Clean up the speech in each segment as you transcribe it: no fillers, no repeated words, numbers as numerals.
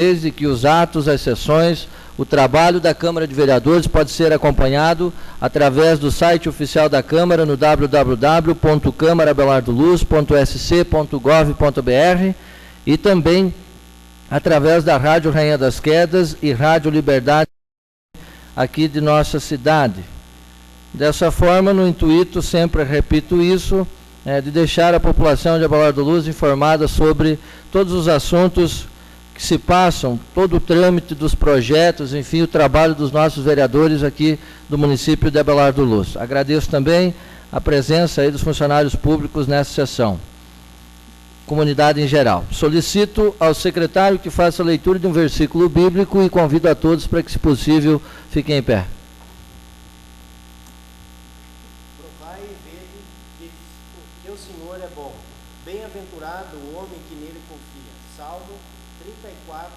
desde que os atos, as sessões, o trabalho da Câmara de Vereadores pode ser acompanhado através do site oficial da Câmara no www.câmarabelardoluz.sc.gov.br e também através da Rádio Rainha das Quedas e Rádio Liberdade aqui de nossa cidade. Dessa forma, no intuito, sempre repito isso, de deixar a população de Abelardo do Luz informada sobre todos os assuntos que se passam, todo o trâmite dos projetos, enfim, o trabalho dos nossos vereadores aqui do município de Abelardo do Luz. Agradeço também a presença aí dos funcionários públicos nessa sessão. Comunidade em geral. Solicito ao secretário que faça a leitura de um versículo bíblico e convido a todos para que, se possível, fiquem em pé. Provai e vede que o Senhor é bom. Bem-aventurado o homem que nele confia. Salmo 34,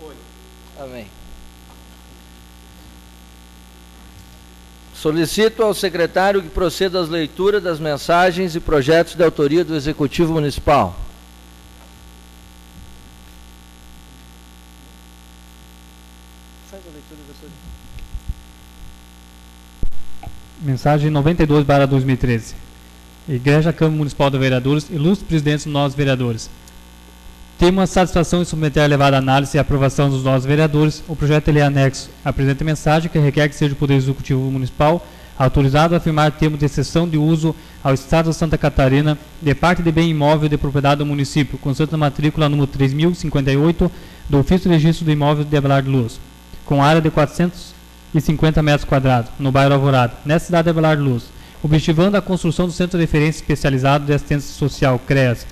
8. Amém. Solicito ao secretário que proceda às leituras das mensagens e projetos de autoria do Executivo Municipal. Faz a leitura, professor. Mensagem 92/2013. Igreja Câmara Municipal de Vereadores, ilustres presidentes dos nossos vereadores. Temos a satisfação em submeter a elevada análise e aprovação dos nossos vereadores o projeto de lei anexo à presente mensagem, que requer que seja o Poder Executivo Municipal autorizado a firmar termo de cessão de uso ao Estado de Santa Catarina de parte de bem imóvel de propriedade do município, constante na matrícula número 3058 do Ofício de Registro do Imóvel de Abelardo do Luz, com área de 450 metros quadrados, no bairro Alvorada, nessa cidade de Abelardo do Luz, objetivando a construção do Centro de Referência Especializado de Assistência Social, CREAS.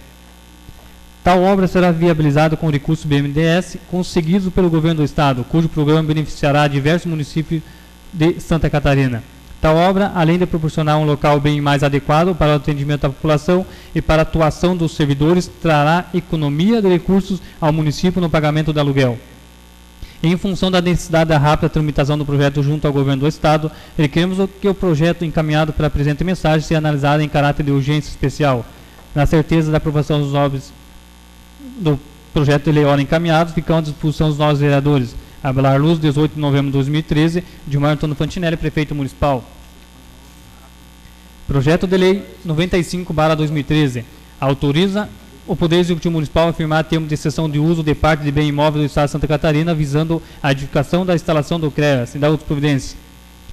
Tal obra será viabilizada com recursos BNDES conseguidos pelo Governo do Estado, cujo programa beneficiará diversos municípios de Santa Catarina. Tal obra, além de proporcionar um local bem mais adequado para o atendimento da população e para a atuação dos servidores, trará economia de recursos ao município no pagamento do aluguel. Em função da necessidade da rápida tramitação do projeto junto ao Governo do Estado, requeremos que o projeto encaminhado pela presente mensagem seja analisado em caráter de urgência especial. Na certeza da aprovação dos novos do projeto de lei ora encaminhado, ficam à disposição dos novos vereadores. Abelardo Luz, 18 de novembro de 2013, Dilmar Antônio Fantinelli, prefeito municipal. Projeto de lei 95/2013 autoriza o Poder Executivo Municipal a firmar termo de cessão de uso de parte de bem imóvel do Estado de Santa Catarina, visando a edificação da instalação do CREAS e da outras providências.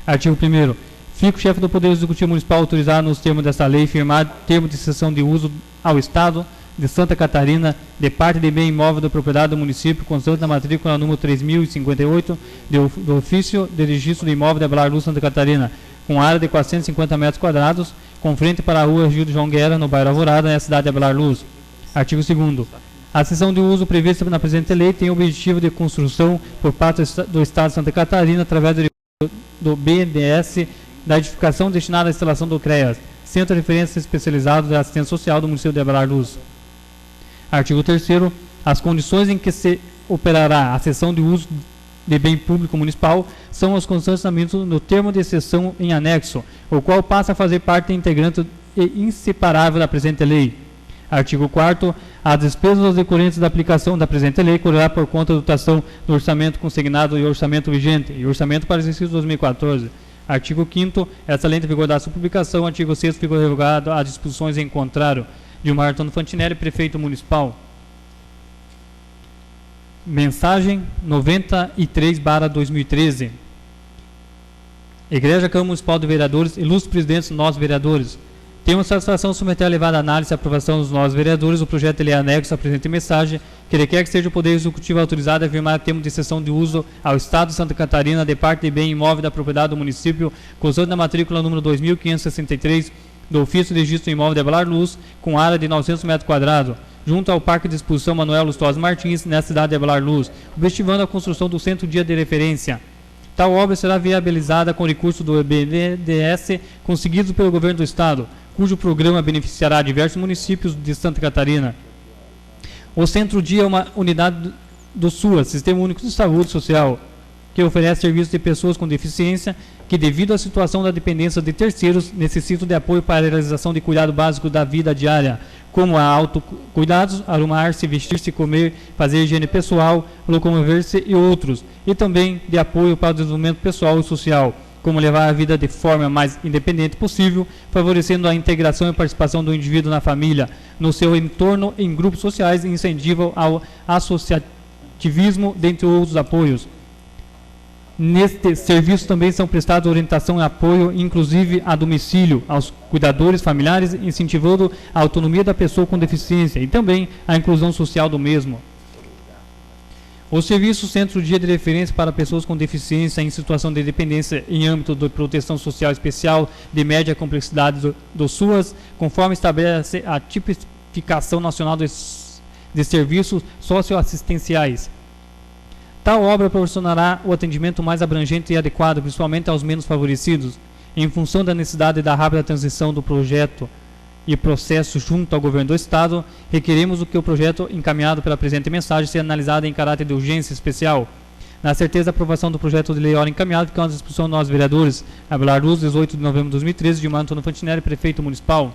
Artigo 1º. Fica o chefe do Poder Executivo Municipal autorizado nos termos desta lei firmar termo de cessão de uso ao Estado de Santa Catarina de parte de bem imóvel da propriedade do município, constante na matrícula número 3058 do Ofício de Registro do Imóvel de Abelardo Luz, Santa Catarina, com área de 450 metros quadrados, com frente para a rua Gil de João Guerra, no bairro Alvorada, na cidade de Abelardo Luz. Artigo 2º. A cessão de uso prevista na presente lei tem o objetivo de construção por parte do Estado de Santa Catarina, através do BNDES, da edificação destinada à instalação do CREAS, Centro de Referência Especializado de Assistência Social do município de Abelardo Luz. Artigo 3º. As condições em que se operará a cessão de uso de bem público municipal são os constantes no termo de cessão em anexo, o qual passa a fazer parte integrante e inseparável da presente lei. Artigo 4º. As despesas decorrentes da aplicação da presente lei correrá por conta da dotação do orçamento consignado e orçamento vigente e orçamento para o exercício 2014. Artigo 5º. Essa lei tem vigor da sua publicação. Artigo 6º. Ficou revogado as disposições em contrário. Dilmar Antônio Fantinelli, prefeito municipal. Mensagem 93/2013. Igreja Câmara Municipal de Vereadores, ilustres presidentes dos nossos vereadores. Temos satisfação de submeter a elevada análise e aprovação dos nossos vereadores o projeto de lei anexo à presente mensagem, que requer que seja o Poder Executivo autorizado a firmar termo de cessão de uso ao Estado de Santa Catarina de parte de bem imóvel da propriedade do município, constante na matrícula número 2563 do Ofício de Registro do Imóvel de Abelardo Luz, com área de 900 metros quadrados, junto ao Parque de Exposição Manuel Lustosa Martins, na cidade de Abelardo Luz, objetivando a construção do Centro Dia de Referência. Tal obra será viabilizada com recursos do BNDES conseguidos pelo Governo do Estado, cujo programa beneficiará diversos municípios de Santa Catarina. O Centro Dia é uma unidade do SUAS, Sistema Único de Saúde Social, que oferece serviços de pessoas com deficiência que, devido à situação da dependência de terceiros, necessitam de apoio para a realização de cuidado básico da vida diária, como a autocuidados, arrumar-se, vestir-se, comer, fazer higiene pessoal, locomover-se e outros, e também de apoio para o desenvolvimento pessoal e social, como levar a vida de forma mais independente possível, favorecendo a integração e participação do indivíduo na família, no seu entorno, em grupos sociais e incentivo ao associativismo, dentre outros apoios. Neste serviço também são prestados orientação e apoio, inclusive a domicílio, aos cuidadores familiares, incentivando a autonomia da pessoa com deficiência e também a inclusão social do mesmo. O serviço Centro Dia de Referência para Pessoas com Deficiência em Situação de Dependência em âmbito de proteção social especial de média complexidade do SUAS, conforme estabelece a tipificação nacional de serviços socioassistenciais. Tal obra proporcionará o atendimento mais abrangente e adequado, principalmente aos menos favorecidos, em função da necessidade da rápida transição do projeto e processo junto ao governo do Estado. Requeremos que o projeto encaminhado pela presente mensagem seja analisado em caráter de urgência especial. Na certeza da aprovação do projeto de lei ora encaminhado, ficamos à disposição de nós, vereadores. Abelar Luz, 18 de novembro de 2013, Gilmar Antônio Fantinelli, prefeito municipal.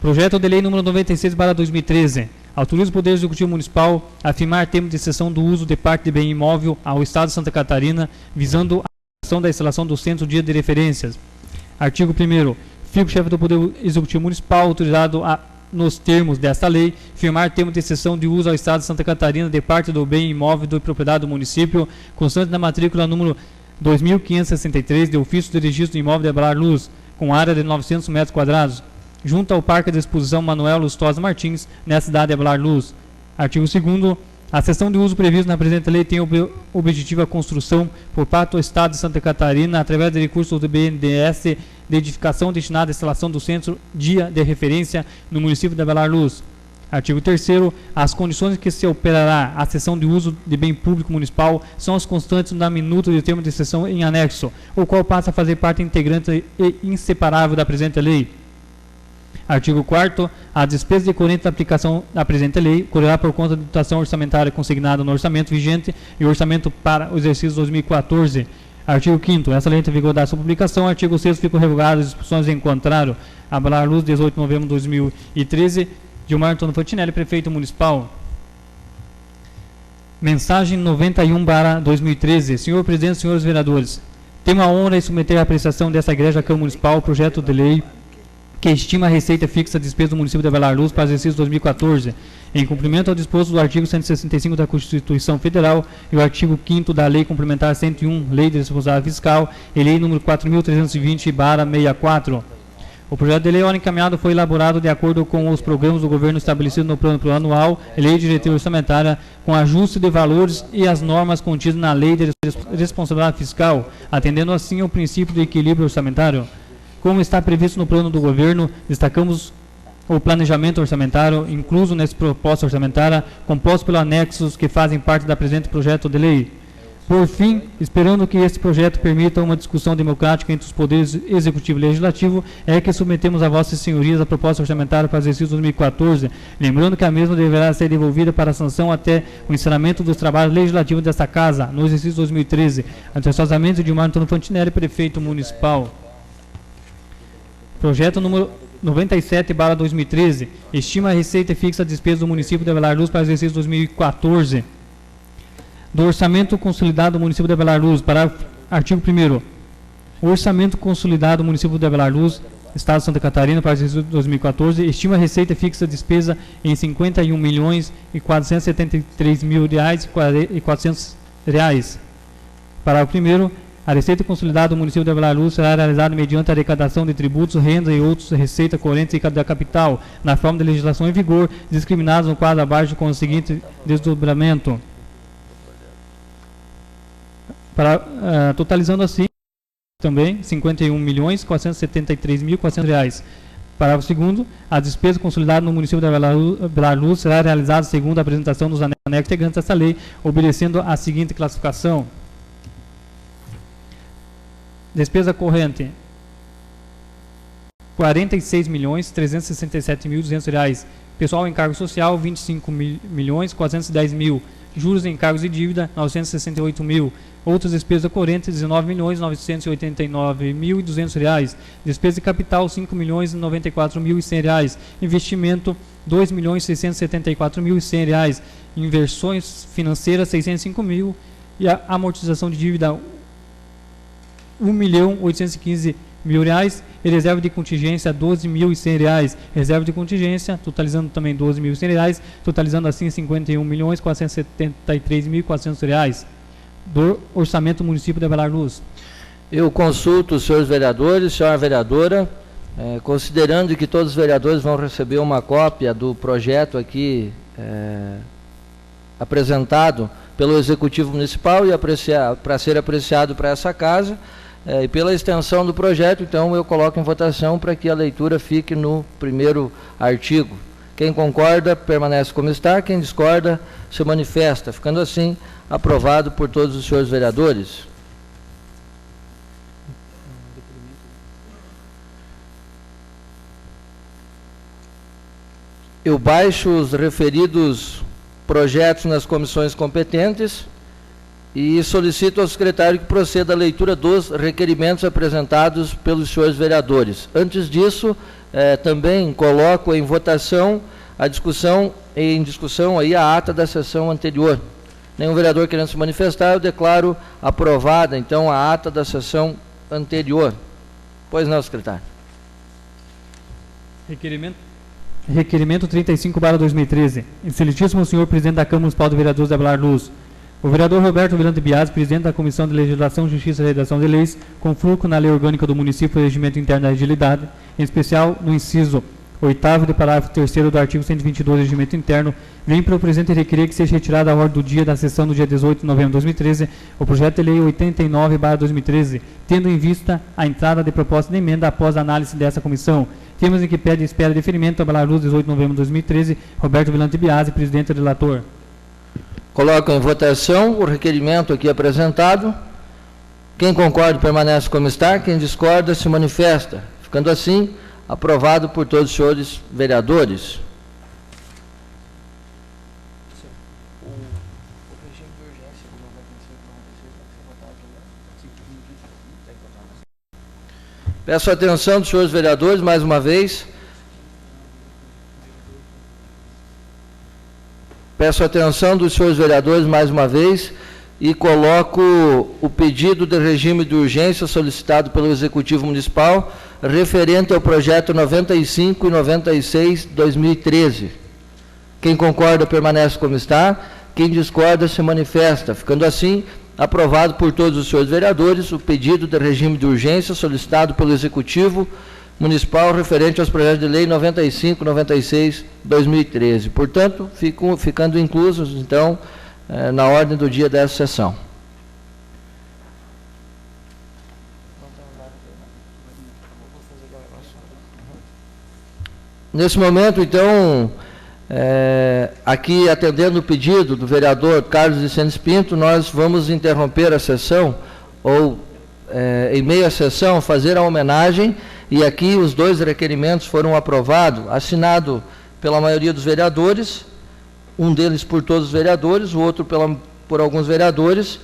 Projeto de lei número 96/2013. Autoriza o Poder Executivo Municipal a firmar termo de cessão do uso de parte de bem imóvel ao Estado de Santa Catarina, visando a ação da instalação do Centro Dia de Referências. Artigo 1º. Fica o chefe do Poder Executivo Municipal autorizado a, nos termos desta lei, firmar termo de cessão de uso ao Estado de Santa Catarina de parte do bem imóvel de propriedade do município, constante na matrícula número 2563 de ofício de registro de imóvel de Abelar Luz, com área de 900 metros quadrados, junto ao Parque de Exposição Manuel Lustosa Martins, na cidade de Abelar Luz. Artigo 2º. A cessão de uso prevista na presente lei tem objetivo a construção, por parte do Estado de Santa Catarina, através de recursos do BNDES, de edificação destinada à instalação do Centro Dia de Referência no município de Abelar Luz. Artigo 3º. As condições que se operará a cessão de uso de bem público municipal são as constantes na minuta de termo de cessão em anexo, o qual passa a fazer parte integrante e inseparável da presente lei. Artigo 4º. A despesa decorrente da aplicação da presente lei correrá por conta da dotação orçamentária consignada no orçamento vigente e orçamento para o exercício 2014. Artigo 5º. Essa lei entra em vigor da sua publicação. Artigo 6º. Ficam revogadas as disposições em contrário. Abelar Luz, 18 de novembro de 2013. Gilmar Antônio Fantinelli, prefeito municipal. Mensagem 91/2013. Senhor presidente, senhores vereadores, tenho a honra de submeter à apreciação desta igreja à Câmara Municipal o projeto de lei que estima a receita fixa de despesa do município de Abelar Luz para o exercício 2014, em cumprimento ao disposto do artigo 165 da Constituição Federal e o artigo 5º da Lei Complementar 101, Lei de Responsabilidade Fiscal, e Lei número 4.320/64. O projeto de lei ora encaminhado foi elaborado de acordo com os programas do governo estabelecidos no plano plurianual, Lei de Diretriz Orçamentária, com ajuste de valores e as normas contidas na Lei de Responsabilidade Fiscal, atendendo assim ao princípio do equilíbrio orçamentário. Como está previsto no plano do governo, destacamos o planejamento orçamentário, incluso nessa proposta orçamentária, composto pelos anexos que fazem parte da presente projeto de lei. Por fim, esperando que este projeto permita uma discussão democrática entre os poderes executivo e legislativo, é que submetemos a vossas senhorias a proposta orçamentária para o exercício 2014, lembrando que a mesma deverá ser devolvida para a sanção até o encerramento dos trabalhos legislativos desta Casa, no exercício 2013. Atenciosamente, Gilmar Antônio Fantinelli, prefeito municipal. Projeto número 97/2013. Estima a receita fixa de despesa do município de Abelar Luz para o exercício 2014. Do orçamento consolidado do município de Abelar Luz, parágrafo, artigo 1º. O orçamento consolidado do município de Abelar Luz, Estado de Santa Catarina, para o exercício 2014, estima a receita fixa de despesa em R$ 51.473.400. Parágrafo 1º. A receita consolidada do município de Abelar Luz será realizada mediante a arrecadação de tributos, renda e outros receita correntes da capital, na forma de legislação em vigor, discriminados no quadro abaixo com o seguinte desdobramento. Totalizando assim também R$ 51.473.400. Parágrafo 2º. A despesa consolidada no município de Abelar Luz será realizada segundo a apresentação dos anexos integrantes dessa lei, obedecendo a seguinte classificação. Despesa corrente, R$ 46.367.200. Pessoal em cargo social, R$ 25.410.000. juros, encargos e dívida, 968 mil. Outras despesas correntes, 19.989.200 reais. Despesa de capital, 5.094.100 reais. Investimento, 2.674.100 reais. Inversões financeiras, 605 mil. E a amortização de dívida, 1.815.000 reais. E reserva de contingência, 12.100 reais. Reserva de contingência, totalizando também 12.100 reais, totalizando assim 51.473.400 reais. Do orçamento do município de Avelar Luz. Eu consulto os senhores vereadores, senhora vereadora, considerando que todos os vereadores vão receber uma cópia do projeto aqui apresentado pelo Executivo Municipal e para ser apreciado para essa casa, e pela extensão do projeto, então eu coloco em votação para que a leitura fique no primeiro artigo. Quem concorda, permanece como está. Quem discorda, se manifesta. Ficando assim, aprovado por todos os senhores vereadores. Eu baixo os referidos projetos nas comissões competentes e solicito ao secretário que proceda à leitura dos requerimentos apresentados pelos senhores vereadores. Antes disso, também coloco em votação em discussão aí a ata da sessão anterior. Nenhum vereador querendo se manifestar, eu declaro aprovada, então, a ata da sessão anterior. Pois não, secretário. Requerimento 35/2013. Excelentíssimo senhor presidente da Câmara Municipal de Vereadores de Avelar Luz. O vereador Roberto Vilante Bias, presidente da Comissão de Legislação, Justiça e Redação de Leis, confluco na Lei Orgânica do Município e Regimento Interno da Agilidade, em especial no inciso 8º do parágrafo 3º do artigo 122 do Regimento Interno, vem para o presente requerer que seja retirado da ordem do dia da sessão do dia 18 de novembro de 2013 o projeto de lei 89/2013, tendo em vista a entrada de proposta de emenda após a análise dessa comissão. Temos em que pede espera de deferimento a Avelar Luz, 18 de novembro de 2013, Roberto Vilante Biasi, presidente e relator. Coloco em votação o requerimento aqui apresentado. Quem concorda permanece como está, quem discorda se manifesta. Ficando assim, aprovado por todos os senhores vereadores. Peço a atenção dos senhores vereadores, mais uma vez. Peço a atenção dos senhores vereadores, mais uma vez, e coloco o pedido de regime de urgência solicitado pelo Executivo Municipal, referente ao projeto 95 e 96/2013. Quem concorda permanece como está, quem discorda se manifesta. Ficando assim, aprovado por todos os senhores vereadores o pedido de regime de urgência solicitado pelo Executivo Municipal referente aos projetos de lei 95 e 96/2013. Portanto, ficando inclusos, então, na ordem do dia dessa sessão. Nesse momento, então, aqui atendendo o pedido do vereador Carlos Vicente Pinto, nós vamos interromper a sessão, ou em meio à sessão, fazer a homenagem, e aqui os dois requerimentos foram aprovados, assinado pela maioria dos vereadores, um deles por todos os vereadores, o outro por alguns vereadores,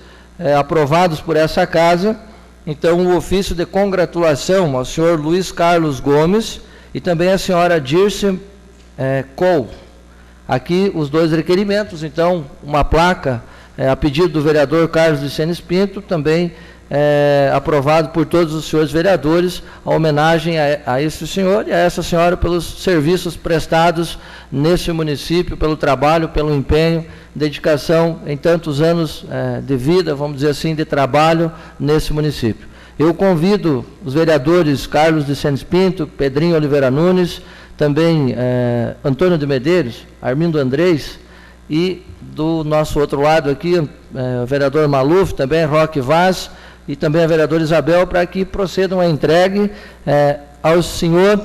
aprovados por essa casa. Então, o ofício de congratulação ao senhor Luiz Carlos Gomes e também à senhora Dirce Cole. Aqui os dois requerimentos, então, uma placa a pedido do vereador Carlos Vicente Pinto, também aprovado por todos os senhores vereadores, a homenagem a esse senhor e a essa senhora pelos serviços prestados nesse município, pelo trabalho, pelo empenho, dedicação em tantos anos de vida, vamos dizer assim, de trabalho nesse município. Eu convido os vereadores Carlos Vicente Pinto, Pedrinho Oliveira Nunes, também Antônio de Medeiros, Armindo Andrés, e do nosso outro lado aqui, o vereador Maluf, também Roque Vaz, e também a vereadora Isabel, para que procedam a entregue ao senhor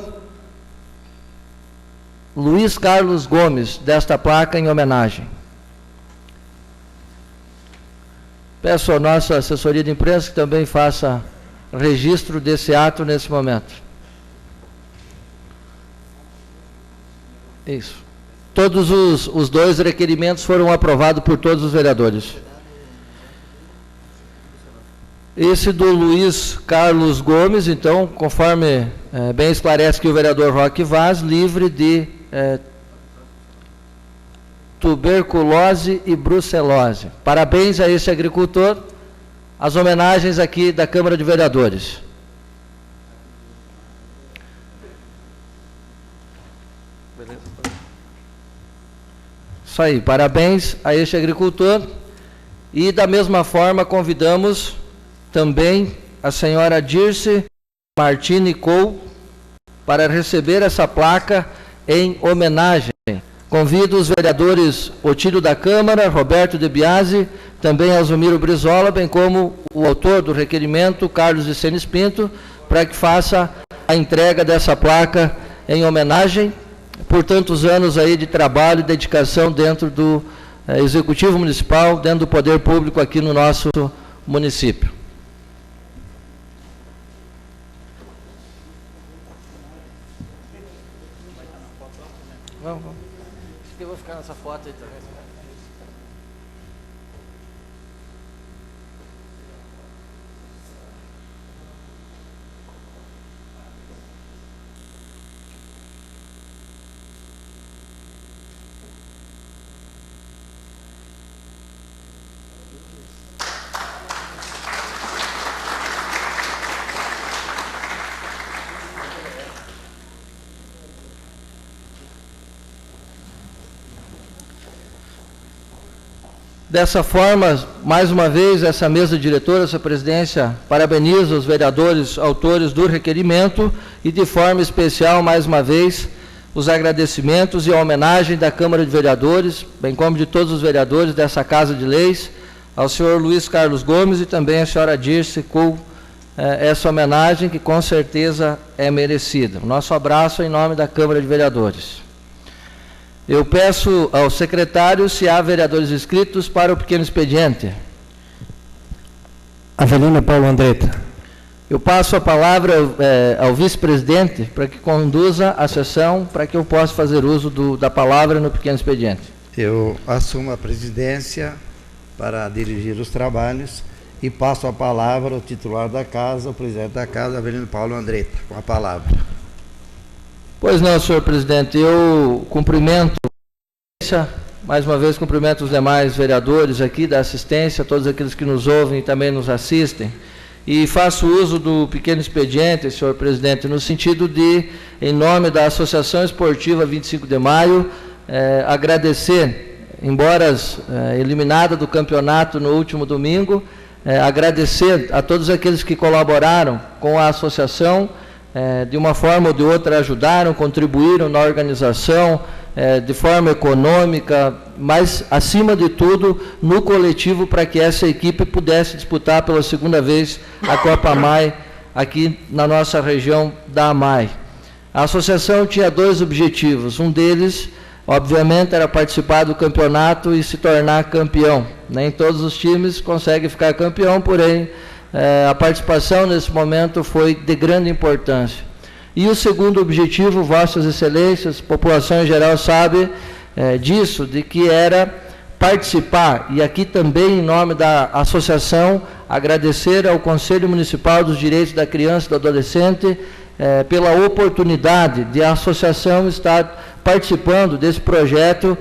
Luiz Carlos Gomes, desta placa em homenagem. Peço à nossa assessoria de imprensa que também faça registro desse ato nesse momento. Isso. Todos os 2 requerimentos foram aprovados por todos os vereadores. Esse do Luiz Carlos Gomes, então, conforme bem esclarece que o vereador Roque Vaz, livre de tuberculose e brucelose. Parabéns a esse agricultor. As homenagens aqui da Câmara de Vereadores. Isso aí, parabéns a este agricultor. E da mesma forma convidamos também a senhora Dirce Martini Cole para receber essa placa em homenagem. Convido os vereadores Otílio da Câmara, Roberto de Biasi, também Alzumiro Brizola, bem como o autor do requerimento, Carlos de Senes Pinto, para que faça a entrega dessa placa em homenagem por tantos anos aí de trabalho e dedicação dentro do Executivo Municipal, dentro do Poder Público aqui no nosso município. Vamos. Acho que eu vou ficar nessa foto aí também. Dessa forma, mais uma vez, essa mesa diretora, essa presidência, parabeniza os vereadores autores do requerimento e, de forma especial, mais uma vez, os agradecimentos e a homenagem da Câmara de Vereadores, bem como de todos os vereadores dessa Casa de Leis, ao senhor Luiz Carlos Gomes e também à senhora Dirce com essa homenagem que, com certeza, é merecida. O nosso abraço em nome da Câmara de Vereadores. Eu peço ao secretário se há vereadores inscritos para o pequeno expediente. Avelino Paulo Andretta. Eu passo a palavra ao vice-presidente para que conduza a sessão, para que eu possa fazer uso da palavra no pequeno expediente. Eu assumo a presidência para dirigir os trabalhos e passo a palavra ao titular da casa, o presidente da casa, Avelino Paulo Andretta, com a palavra. Pois não, senhor presidente, eu cumprimento, mais uma vez cumprimento os demais vereadores aqui da assistência, todos aqueles que nos ouvem e também nos assistem, e faço uso do pequeno expediente, senhor presidente, no sentido de, em nome da Associação Esportiva 25 de Maio, agradecer, embora eliminada do campeonato no último domingo, agradecer a todos aqueles que colaboraram com a associação, de uma forma ou de outra ajudaram, contribuíram na organização, de forma econômica, mas, acima de tudo, no coletivo, para que essa equipe pudesse disputar pela segunda vez a Copa AMAI, aqui na nossa região da AMAI. A associação tinha 2 objetivos, um deles, obviamente, era participar do campeonato e se tornar campeão. Nem todos os times conseguem ficar campeão, porém, a participação nesse momento foi de grande importância. E o segundo objetivo, Vossas Excelências, a população em geral sabe disso, de que era participar, e aqui também em nome da associação, agradecer ao Conselho Municipal dos Direitos da Criança e do Adolescente pela oportunidade de a associação estar participando desse projeto,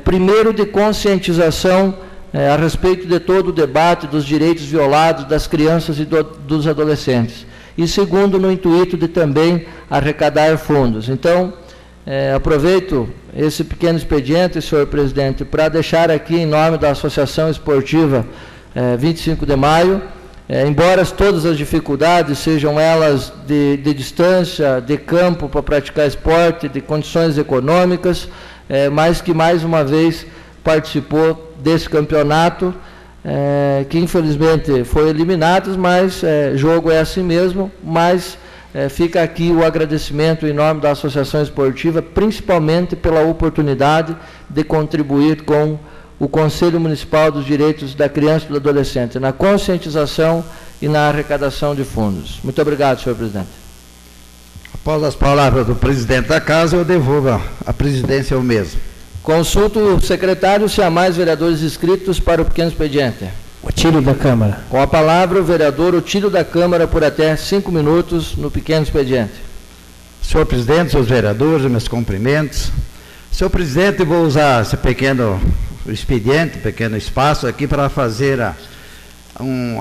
primeiro de conscientização a respeito de todo o debate dos direitos violados das crianças e dos adolescentes. E segundo, no intuito de também arrecadar fundos. Então, aproveito esse pequeno expediente, senhor presidente, para deixar aqui, em nome da Associação Esportiva 25 de Maio, embora todas as dificuldades, sejam elas de distância, de campo para praticar esporte, de condições econômicas, mas que mais uma vez participou desse campeonato, que infelizmente foi eliminado, mas jogo é assim mesmo, mas fica aqui o agradecimento em nome da Associação Esportiva, principalmente pela oportunidade de contribuir com o Conselho Municipal dos Direitos da Criança e do Adolescente, na conscientização e na arrecadação de fundos. Muito obrigado, senhor presidente. Após as palavras do presidente da casa, eu devolvo a presidência ao mesmo. Consulto o secretário se há mais vereadores inscritos para o pequeno expediente. Otílio da Câmara. Com a palavra, o vereador Otílio da Câmara, por até 5 minutos no pequeno expediente. Senhor presidente, senhores vereadores, meus cumprimentos. Senhor presidente, vou usar esse pequeno expediente, pequeno espaço aqui para fazer a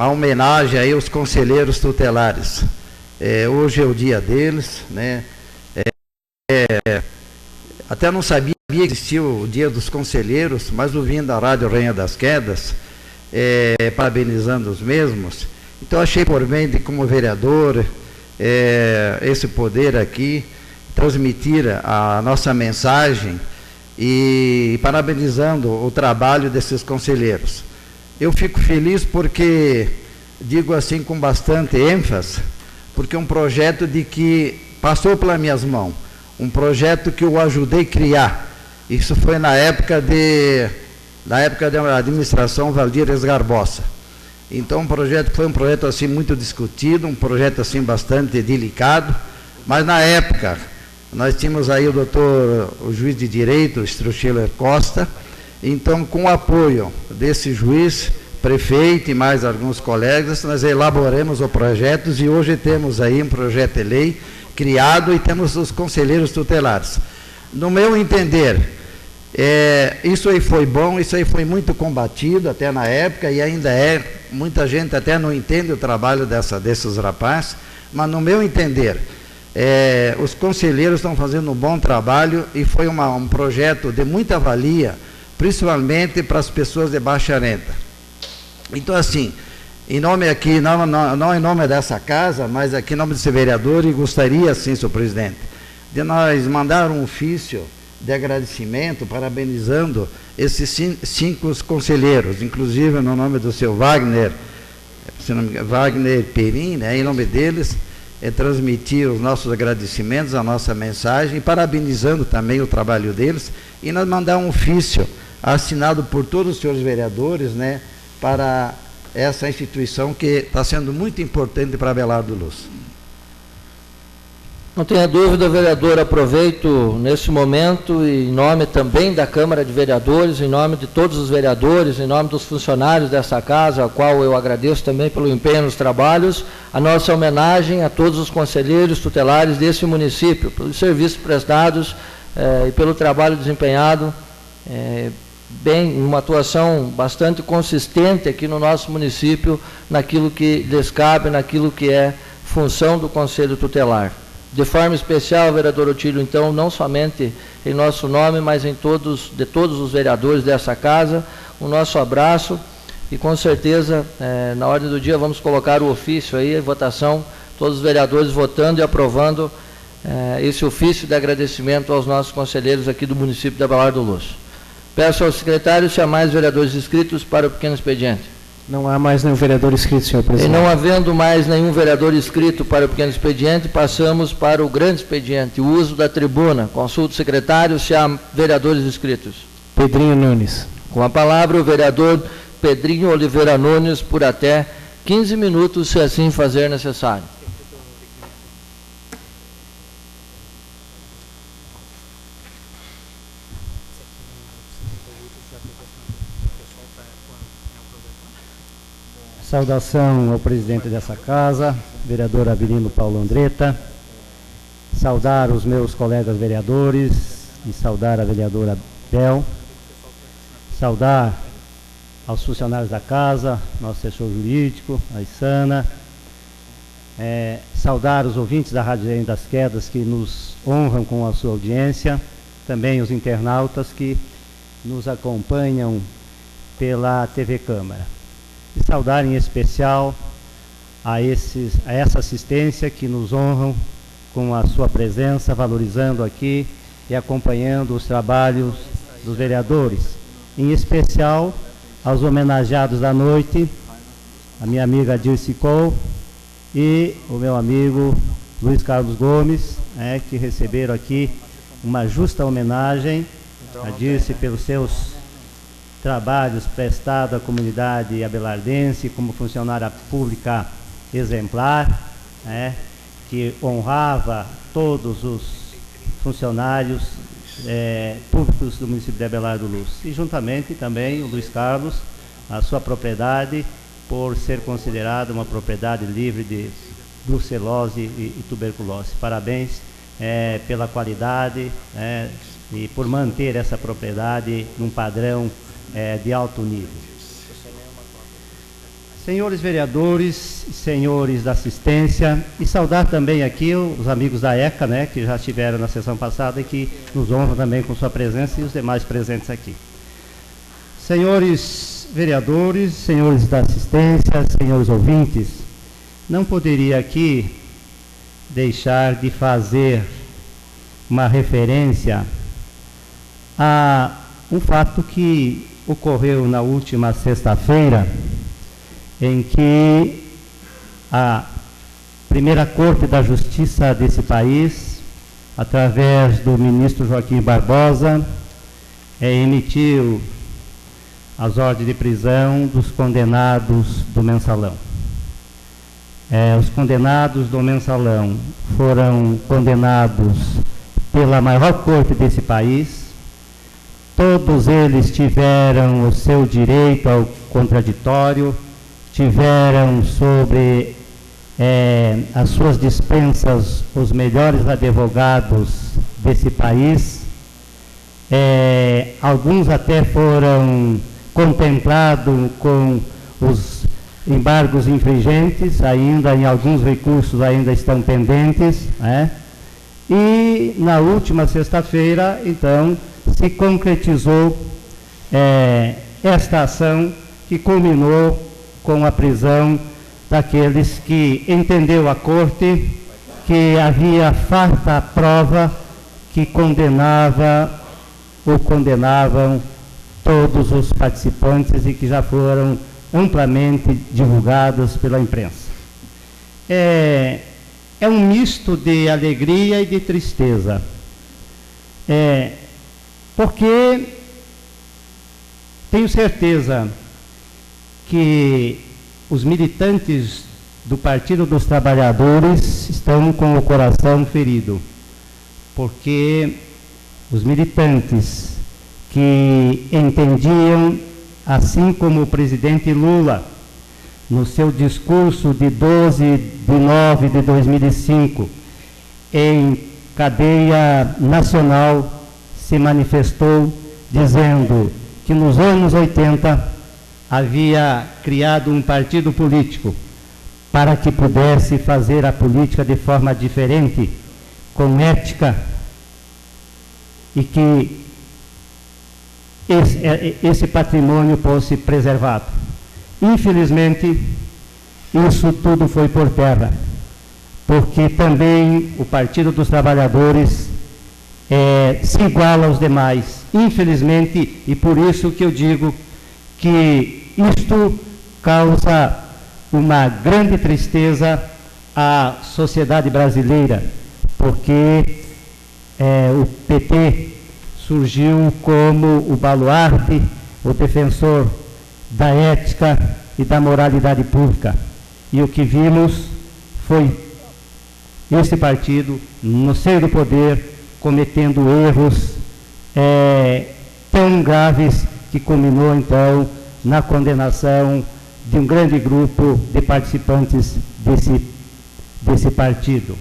homenagem aí aos conselheiros tutelares. Hoje é o dia deles, né? Até não sabia que existia o dia dos conselheiros, mas ouvindo a Rádio Rainha das Quedas, parabenizando os mesmos. Então achei por bem de, como vereador, esse poder aqui, transmitir a nossa mensagem e parabenizando o trabalho desses conselheiros. Eu fico feliz porque, digo assim com bastante ênfase, porque é um projeto de que passou pelas minhas mãos, um projeto que eu ajudei a criar. Isso foi na época da administração Valdir Esgarbosa. Então o projeto foi um projeto assim muito discutido, um projeto assim bastante delicado, mas na época nós tínhamos aí o juiz de direito, Struchiller Costa. Então, com o apoio desse juiz, prefeito e mais alguns colegas, nós elaboramos o projeto e hoje temos aí um projeto de lei criado e temos os conselheiros tutelares. No meu entender, isso aí foi bom, isso aí foi muito combatido até na época e ainda muita gente até não entende o trabalho desses rapazes, mas no meu entender, os conselheiros estão fazendo um bom trabalho e foi um projeto de muita valia, principalmente para as pessoas de baixa renda. Então, assim, em nome aqui, não em nome dessa casa, mas aqui em nome desse vereador, e gostaria, sim, senhor presidente, de nós mandar um ofício de agradecimento, parabenizando esses 5 conselheiros, inclusive no nome do seu Wagner Perim, né, em nome deles, transmitir os nossos agradecimentos, a nossa mensagem, parabenizando também o trabalho deles, e nós mandar um ofício assinado por todos os senhores vereadores, né, para essa instituição que está sendo muito importante para Abelardo Luz. Não tenha dúvida, vereador, aproveito nesse momento, em nome também da Câmara de Vereadores, em nome de todos os vereadores, em nome dos funcionários dessa casa, ao qual eu agradeço também pelo empenho nos trabalhos, a nossa homenagem a todos os conselheiros tutelares desse município, pelos serviços prestados e pelo trabalho desempenhado, uma atuação bastante consistente aqui no nosso município, naquilo que lhes cabe, naquilo que é função do Conselho Tutelar. De forma especial, vereador Otílio, então, não somente em nosso nome, mas de todos os vereadores dessa casa, o nosso abraço e, com certeza, na ordem do dia, vamos colocar o ofício aí, a votação, todos os vereadores votando e aprovando esse ofício de agradecimento aos nossos conselheiros aqui do município de Abelardo Luz. Peço ao secretário se há mais vereadores inscritos para o pequeno expediente. Não há mais nenhum vereador inscrito, senhor presidente. E não havendo mais nenhum vereador inscrito para o pequeno expediente, passamos para o grande expediente, o uso da tribuna. Consulto o secretário se há vereadores inscritos. Pedrinho Nunes. Com a palavra, o vereador Pedrinho Oliveira Nunes, por até 15 minutos, se assim fazer necessário. Saudação ao presidente dessa casa, vereador Avelino Paulo Andretta, saudar os meus colegas vereadores e saudar a vereadora Bel, saudar aos funcionários da casa, nosso assessor jurídico, a Isana, saudar os ouvintes da Rádio Rainha das Quedas que nos honram com a sua audiência, também os internautas que nos acompanham pela TV Câmara. E saudar em especial a essa assistência que nos honram com a sua presença, valorizando aqui e acompanhando os trabalhos dos vereadores. Em especial aos homenageados da noite, a minha amiga Dirce Cole e o meu amigo Luiz Carlos Gomes, que receberam aqui uma justa homenagem a Dirce pelos seus trabalhos prestados à comunidade abelardense como funcionária pública exemplar, que honrava todos os funcionários públicos do município de Abelardo Luz. E juntamente também o Luiz Carlos, a sua propriedade, por ser considerada uma propriedade livre de brucelose e tuberculose. Parabéns pela qualidade e por manter essa propriedade num padrão de alto nível. Senhores vereadores, senhores da assistência, e saudar também aqui os amigos da ECA, que já estiveram na sessão passada e que nos honram também com sua presença, e os demais presentes aqui. Senhores vereadores, senhores da assistência, senhores ouvintes, não poderia aqui deixar de fazer uma referência a um fato que ocorreu na última sexta-feira, em que a primeira Corte da Justiça desse país, através do ministro Joaquim Barbosa, emitiu as ordens de prisão dos condenados do mensalão. Os condenados do mensalão foram condenados pela maior corte desse país. Todos eles tiveram o seu direito ao contraditório, tiveram sobre as suas dispensas os melhores advogados desse país. Alguns até foram contemplados com os embargos infringentes, ainda em alguns recursos ainda estão pendentes, E na última sexta-feira, então, se concretizou esta ação que culminou com a prisão daqueles que entendeu a Corte que havia farta prova que condenava ou condenavam todos os participantes e que já foram amplamente divulgados pela imprensa. É um misto de alegria e de tristeza, porque tenho certeza que os militantes do Partido dos Trabalhadores estão com o coração ferido, porque os militantes que entendiam, assim como o presidente Lula, no seu discurso de 12 de nove de 2005, em cadeia nacional, se manifestou dizendo que nos anos 80 havia criado um partido político para que pudesse fazer a política de forma diferente, com ética, e que esse patrimônio fosse preservado. Infelizmente, isso tudo foi por terra, porque também o Partido dos Trabalhadores se iguala aos demais, infelizmente, e por isso que eu digo que isto causa uma grande tristeza à sociedade brasileira, porque o PT surgiu como o baluarte, o defensor da ética e da moralidade pública. E o que vimos foi esse partido, no seio do poder, cometendo erros tão graves que culminou, então, na condenação de um grande grupo de participantes desse partido.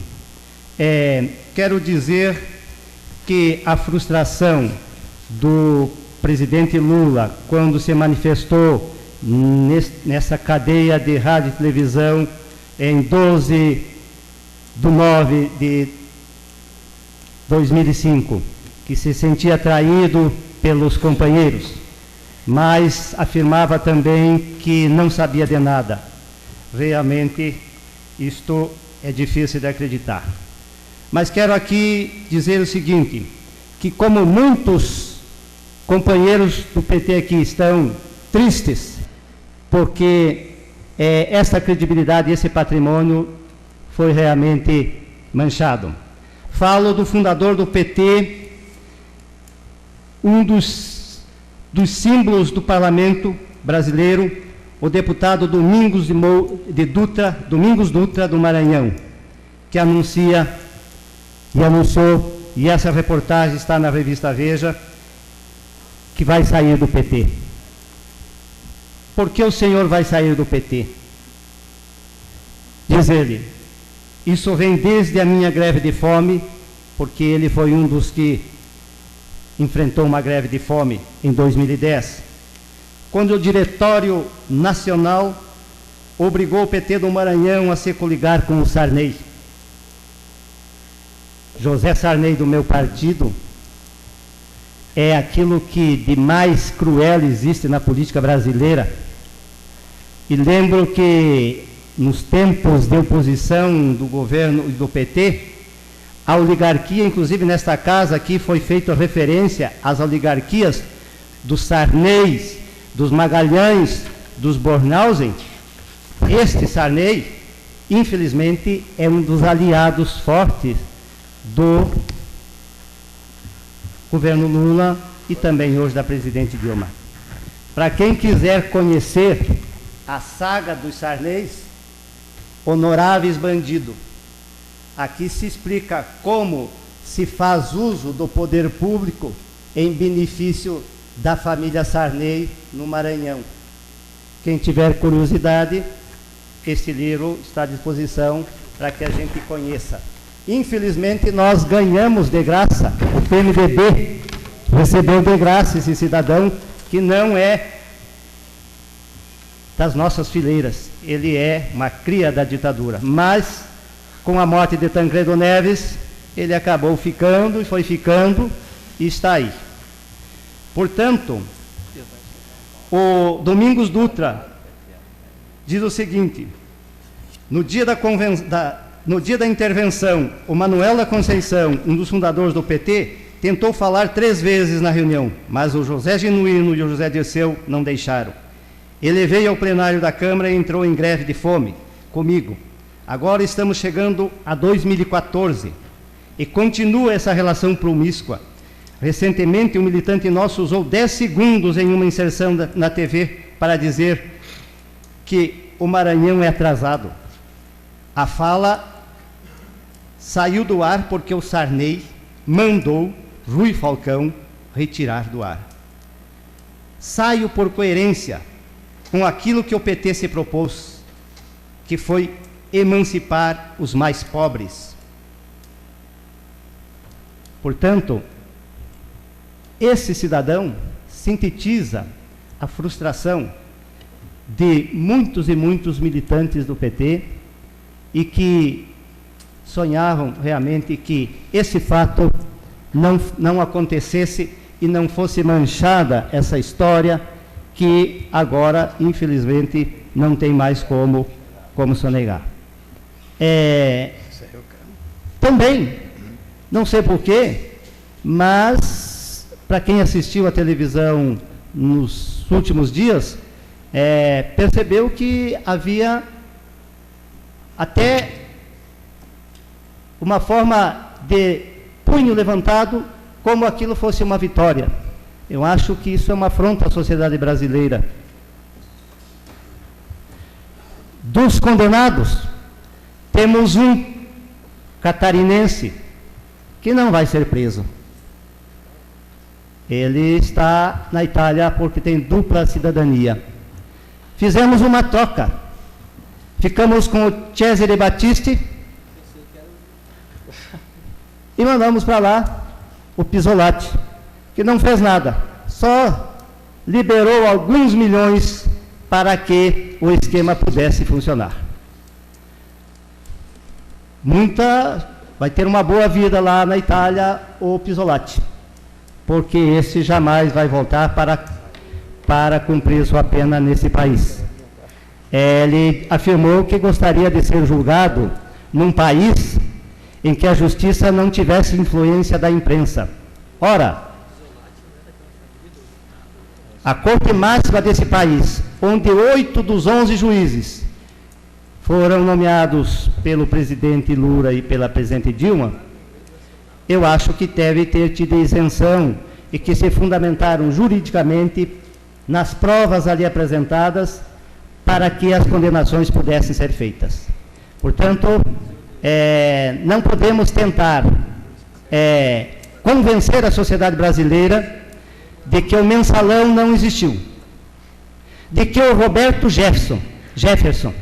Quero dizer que a frustração do presidente Lula, quando se manifestou nessa cadeia de rádio e televisão em 12 de nove de 2005, que se sentia traído pelos companheiros, mas afirmava também que não sabia de nada. Realmente, isto é difícil de acreditar. Mas quero aqui dizer o seguinte, que como muitos companheiros do PT aqui estão tristes, porque essa credibilidade, esse patrimônio foi realmente manchado. Falo do fundador do PT, um dos símbolos do parlamento brasileiro, o deputado Domingos Dutra do Maranhão, que anunciou e essa reportagem está na revista Veja, que vai sair do PT. Por que o senhor vai sair do PT? Diz ele, isso vem desde a minha greve de fome, porque ele foi um dos que enfrentou uma greve de fome em 2010, quando o Diretório Nacional obrigou o PT do Maranhão a se coligar com o Sarney. José Sarney, do meu partido, é aquilo que de mais cruel existe na política brasileira. E lembro que nos tempos de oposição do governo e do PT, a oligarquia, inclusive nesta casa aqui, foi feita referência às oligarquias dos Sarneys, dos Magalhães, dos Bornhausen. Este Sarney, infelizmente, é um dos aliados fortes do governo Lula e também hoje da presidente Dilma. Para quem quiser conhecer a saga dos Sarneys, honoráveis bandido, aqui se explica como se faz uso do poder público em benefício da família Sarney no Maranhão. Quem tiver curiosidade, este livro está à disposição para que a gente conheça. Infelizmente, nós ganhamos de graça, o PMDB recebeu de graça esse cidadão que não é das nossas fileiras, ele é uma cria da ditadura, mas com a morte de Tancredo Neves, ele acabou ficando e foi ficando e está aí. Portanto, o Domingos Dutra diz o seguinte, no dia da intervenção, o Manuel da Conceição, um dos fundadores do PT, tentou falar 3 vezes na reunião, mas o José Genuíno e o José Dirceu não deixaram. Ele veio ao plenário da Câmara e entrou em greve de fome comigo. Agora estamos chegando a 2014 e continua essa relação promíscua. Recentemente, um militante nosso usou 10 segundos em uma inserção na TV para dizer que o Maranhão é atrasado. A fala saiu do ar porque o Sarney mandou Rui Falcão retirar do ar. Saio por coerência com aquilo que o PT se propôs, que foi emancipar os mais pobres. Portanto, esse cidadão sintetiza a frustração de muitos e muitos militantes do PT e que sonhavam realmente que esse fato não acontecesse e não fosse manchada essa história que agora, infelizmente, não tem mais como sonegar. Também, não sei porquê, mas para quem assistiu à televisão nos últimos dias, percebeu que havia até uma forma de punho levantado, como aquilo fosse uma vitória. Eu acho que isso é uma afronta à sociedade brasileira. Dos condenados, temos um catarinense que não vai ser preso. Ele está na Itália porque tem dupla cidadania. Fizemos uma troca. Ficamos com o Cesare Battisti e mandamos para lá o Pisolatti, que não fez nada, só liberou alguns milhões para que o esquema pudesse funcionar. Vai ter uma boa vida lá na Itália o Pisolatti, porque esse jamais vai voltar para cumprir sua pena nesse país. Ele afirmou que gostaria de ser julgado num país em que a justiça não tivesse influência da imprensa. Ora, a Corte Máxima desse país, onde 8 dos 11 juízes foram nomeados pelo presidente Lula e pela presidente Dilma, eu acho que deve ter tido isenção e que se fundamentaram juridicamente nas provas ali apresentadas para que as condenações pudessem ser feitas. Portanto, não podemos tentar convencer a sociedade brasileira de que o mensalão não existiu, de que o Roberto Jefferson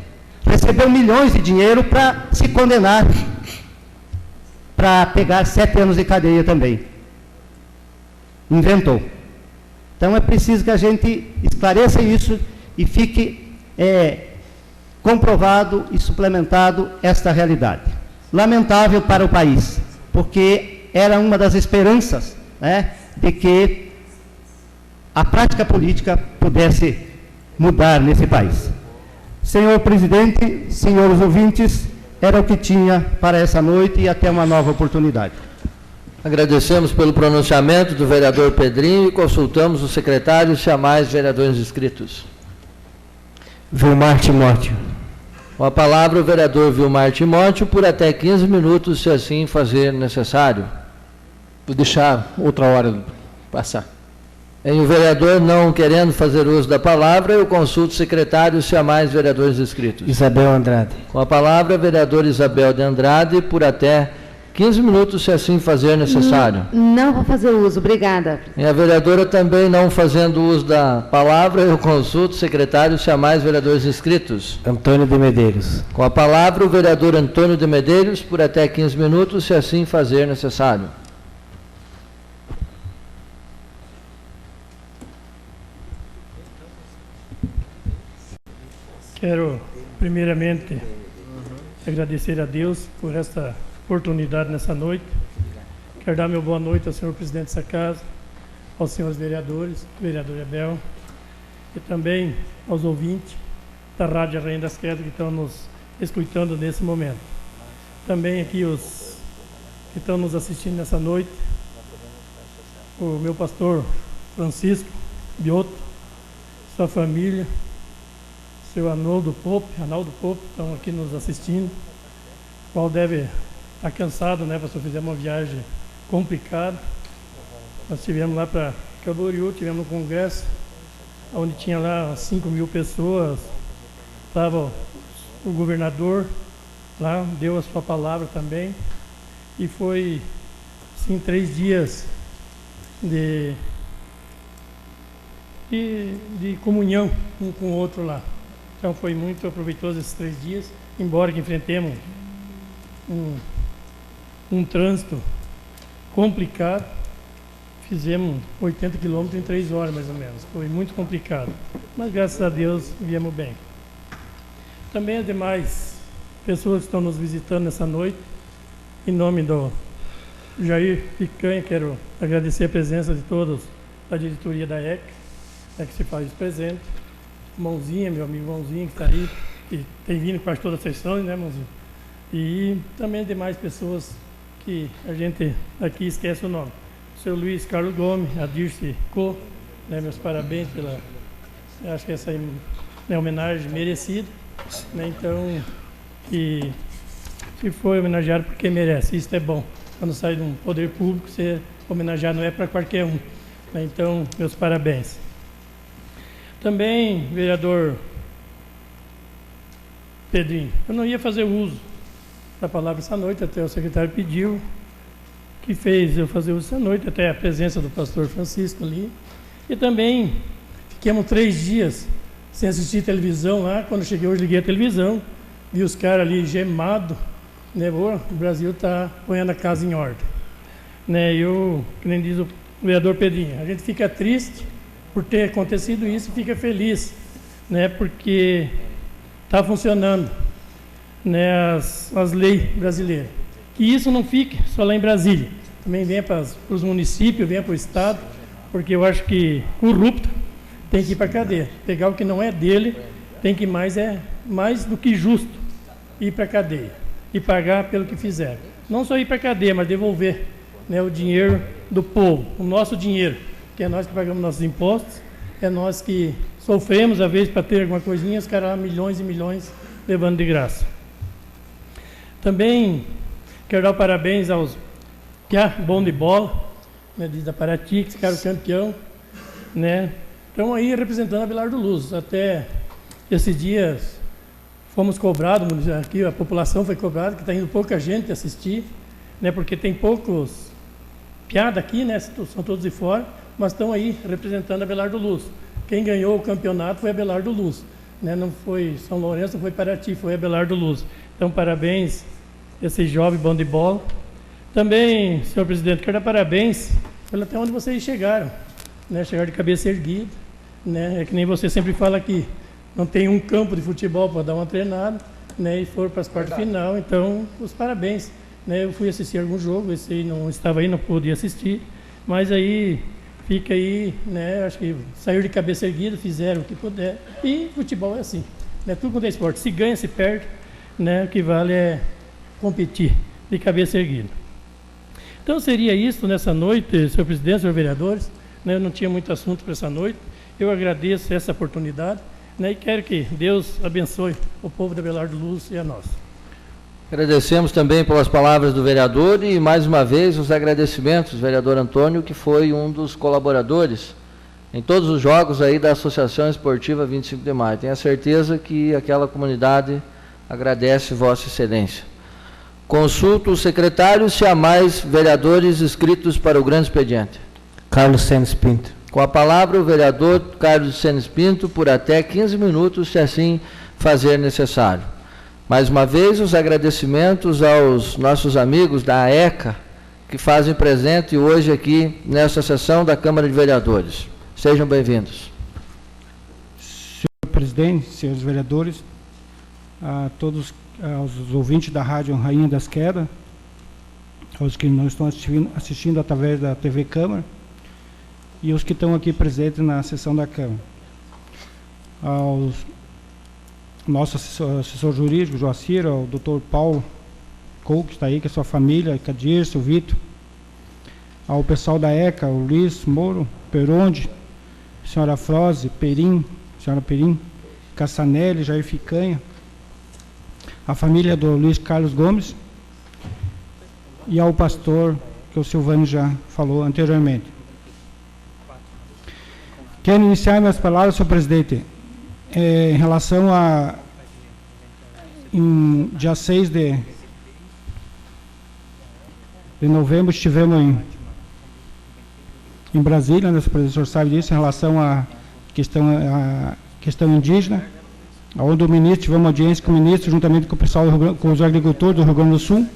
recebeu milhões de dinheiro para se condenar, para pegar 7 anos de cadeia também. Inventou. Então é preciso que a gente esclareça isso e fique comprovado e suplementado esta realidade. Lamentável para o país, porque era uma das esperanças, né, de que a prática política pudesse mudar nesse país. Senhor presidente, senhores ouvintes, era o que tinha para essa noite e até uma nova oportunidade. Agradecemos pelo pronunciamento do vereador Pedrinho e consultamos o secretário se há mais vereadores inscritos. Vilmar Timóteo. Com a palavra o vereador Vilmar Timóteo por até 15 minutos, se assim fazer necessário. Vou deixar outra hora passar. Em o vereador não querendo fazer uso da palavra, eu consulto o secretário se há mais vereadores inscritos. Isabel Andrade. Com a palavra, a vereadora Isabel de Andrade, por até 15 minutos, se assim fazer necessário. Não vou fazer uso, obrigada. E a vereadora também não fazendo uso da palavra, eu consulto o secretário se há mais vereadores inscritos. Antônio de Medeiros. Com a palavra, o vereador Antônio de Medeiros, por até 15 minutos, se assim fazer necessário. Quero, primeiramente, agradecer a Deus por esta oportunidade nessa noite. Quero dar meu boa noite ao senhor presidente dessa casa, aos senhores vereadores, vereador Abel, e também aos ouvintes da Rádio Rainha das Quedas que estão nos escutando nesse momento. Também aqui os que estão nos assistindo nessa noite, o meu pastor Francisco Biotto, sua família, seu Arnaldo Pope, estão aqui nos assistindo, o qual deve estar cansado, né, pastor? Fizemos uma viagem complicada. Nós estivemos lá para Camboriú, tivemos um congresso, onde tinha lá 5.000 pessoas, estava o governador lá, deu a sua palavra também, e foi, sim, 3 dias de comunhão um com o outro lá. Então foi muito proveitoso esses 3 dias, embora que enfrentemos um trânsito complicado, fizemos 80 quilômetros em 3 horas mais ou menos, foi muito complicado, mas graças a Deus viemos bem. Também as demais pessoas que estão nos visitando nessa noite, em nome do Jair Picanha, quero agradecer a presença de todos da diretoria da EC, que se faz presente. Mãozinha, meu amigo Mãozinha, que está aí, que tem vindo quase todas as sessões, né, Mãozinha? E também demais pessoas que a gente aqui esquece o nome. O seu Luiz Carlos Gomes, a Dirce Co, né, meus parabéns pela... Acho que essa é uma homenagem merecida, né, então, e se foi homenageado porque merece, isso é bom. Quando sai de um poder público, ser homenageado não é para qualquer um, né, então, meus parabéns. Também, vereador Pedrinho, eu não ia fazer uso da palavra essa noite, até o secretário pediu, que fez eu fazer uso essa noite, até a presença do pastor Francisco ali. E também fiquemos 3 dias sem assistir televisão lá. Quando cheguei hoje, liguei a televisão, vi os caras ali gemados, né? O Brasil está ponhando a casa em ordem. Né? Eu, que nem diz o vereador Pedrinho, a gente fica triste por ter acontecido isso e fica feliz, né, porque está funcionando, né, as leis brasileiras. Que isso não fique só lá em Brasília, também venha para os municípios, venha para o Estado, porque eu acho que corrupto tem que ir para a cadeia. Pegar o que não é dele, tem que mais do que justo ir para a cadeia e pagar pelo que fizeram. Não só ir para a cadeia, mas devolver, né, o dinheiro do povo, o nosso dinheiro, que é nós que pagamos nossos impostos, é nós que sofremos, às vezes, para ter alguma coisinha, os caras lá milhões e milhões levando de graça. Também quero dar parabéns aos que é bom de bola, né, da Paraty, que ficaram campeão, né, estão aí representando a Abelardo Luz. Até esses dias fomos cobrados, aqui a população foi cobrada, que está indo pouca gente assistir, né, porque tem poucos piada aqui, né? São todos de fora, mas estão aí representando Abelardo Luz. Quem ganhou o campeonato foi Abelardo Luz, né? Não foi São Lourenço, não foi Paraty, foi Abelardo Luz. Então, parabéns esse jovem bom de bola. Também, senhor presidente, quero dar parabéns pelo até onde vocês chegaram, né? Chegaram de cabeça erguida, né? É que nem você sempre fala aqui, não tem um campo de futebol para dar uma treinada, né? E foram para as quartas final, então, os parabéns. Né? Eu fui assistir algum jogo, esse aí não estava aí, não pude assistir, mas aí fica aí, né? Acho que saiu de cabeça erguida, fizeram o que puder, e futebol é assim, né? Tudo quanto é esporte, se ganha, se perde, né? O que vale é competir de cabeça erguida. Então seria isso nessa noite, senhor presidente, senhores vereadores, né? Eu não tinha muito assunto para essa noite, eu agradeço essa oportunidade, né? E quero que Deus abençoe o povo de Abelardo Luz e a nós. Agradecemos também pelas palavras do vereador e, mais uma vez, os agradecimentos, vereador Antônio, que foi um dos colaboradores em todos os jogos aí da Associação Esportiva 25 de Maio. Tenho a certeza que aquela comunidade agradece Vossa Excelência. Consulto o secretário se há mais vereadores inscritos para o grande expediente. Carlos Senes Pinto. Com a palavra, o vereador Carlos Senes Pinto, por até 15 minutos, se assim fazer necessário. Mais uma vez, os agradecimentos aos nossos amigos da AECA, que fazem presente hoje aqui nesta sessão da Câmara de Vereadores. Sejam bem-vindos. Senhor presidente, senhores vereadores, a todos os ouvintes da Rádio Rainha das Quedas, aos que não estão assistindo através da TV Câmara, e os que estão aqui presentes na sessão da Câmara. Aos nosso assessor jurídico, Joacir, o doutor Paulo Couto, que está aí, que é sua família, Cadirce, o Vitor, ao pessoal da ECA, o Luiz Moro, Peronde, senhora Froze, senhora Perim, Cassanelli, Jair Ficanha, a família do Luiz Carlos Gomes e ao pastor, que o Silvano já falou anteriormente. Quero iniciar minhas palavras, senhor presidente, em relação a em dia 6 de novembro estivemos em Brasília, né, o professor sabe disso, em relação à questão indígena, onde o ministro, tivemos uma audiência com o ministro, juntamente com o pessoal, com os agricultores do Rio Grande do Sul.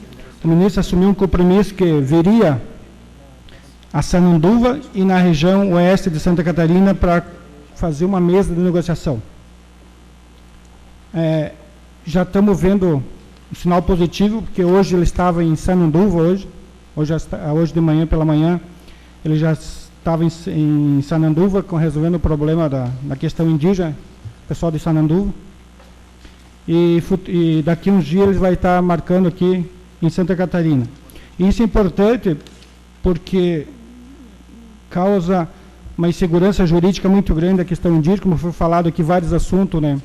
O ministro assumiu um compromisso que viria a Sananduva e na região oeste de Santa Catarina para fazer uma mesa de negociação. Já estamos vendo um sinal positivo, porque hoje ele estava em Sananduva, hoje de manhã pela manhã, ele já estava em Sananduva, resolvendo o problema da questão indígena, pessoal de Sananduva, e daqui uns dias ele vai estar marcando aqui em Santa Catarina. E isso é importante porque causa uma insegurança jurídica muito grande a questão indígena, como foi falado aqui, vários assuntos, né,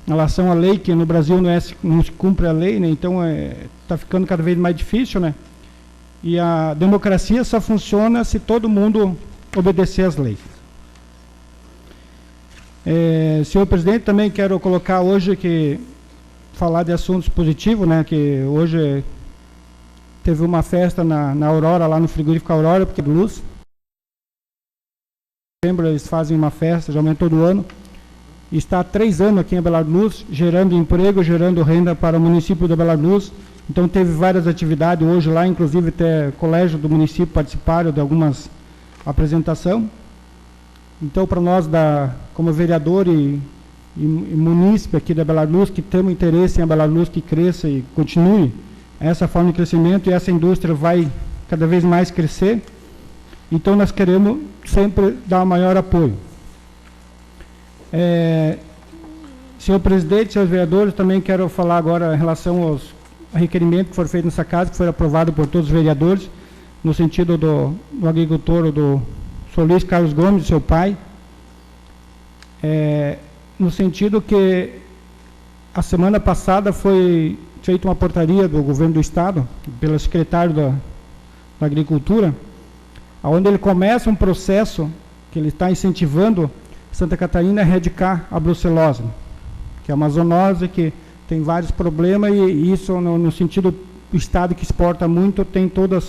em relação à lei, que no Brasil não se cumpre a lei, né, então está ficando cada vez mais difícil, né, e a democracia só funciona se todo mundo obedecer às leis. Senhor presidente, também quero colocar hoje falar de assuntos positivos, né, que hoje teve uma festa na Aurora, lá no frigorífico Aurora, porque luz. Em setembro eles fazem uma festa, geralmente todo ano, e está há 3 anos aqui em Abelardo Luz, gerando emprego, gerando renda para o município de Abelardo Luz. Então teve várias atividades hoje lá, inclusive até o colégio do município participaram de algumas apresentações. Então, para nós, como vereador e munícipe aqui da Abelardo Luz, que temos interesse em Abelardo Luz que cresça e continue essa forma de crescimento, e essa indústria vai cada vez mais crescer, então nós queremos sempre dar maior apoio. Senhor presidente, senhores vereadores, também quero falar agora em relação aos requerimentos que foram feitos nessa casa, que foram aprovados por todos os vereadores, no sentido do agricultor, do Sr. Luiz Carlos Gomes, seu pai, no sentido que a semana passada foi feita uma portaria do governo do estado, pelo secretário da Agricultura, onde ele começa um processo que ele está incentivando Santa Catarina a erradicar a brucelose, que é uma zoonose que tem vários problemas, e isso no sentido do estado que exporta muito, tem toda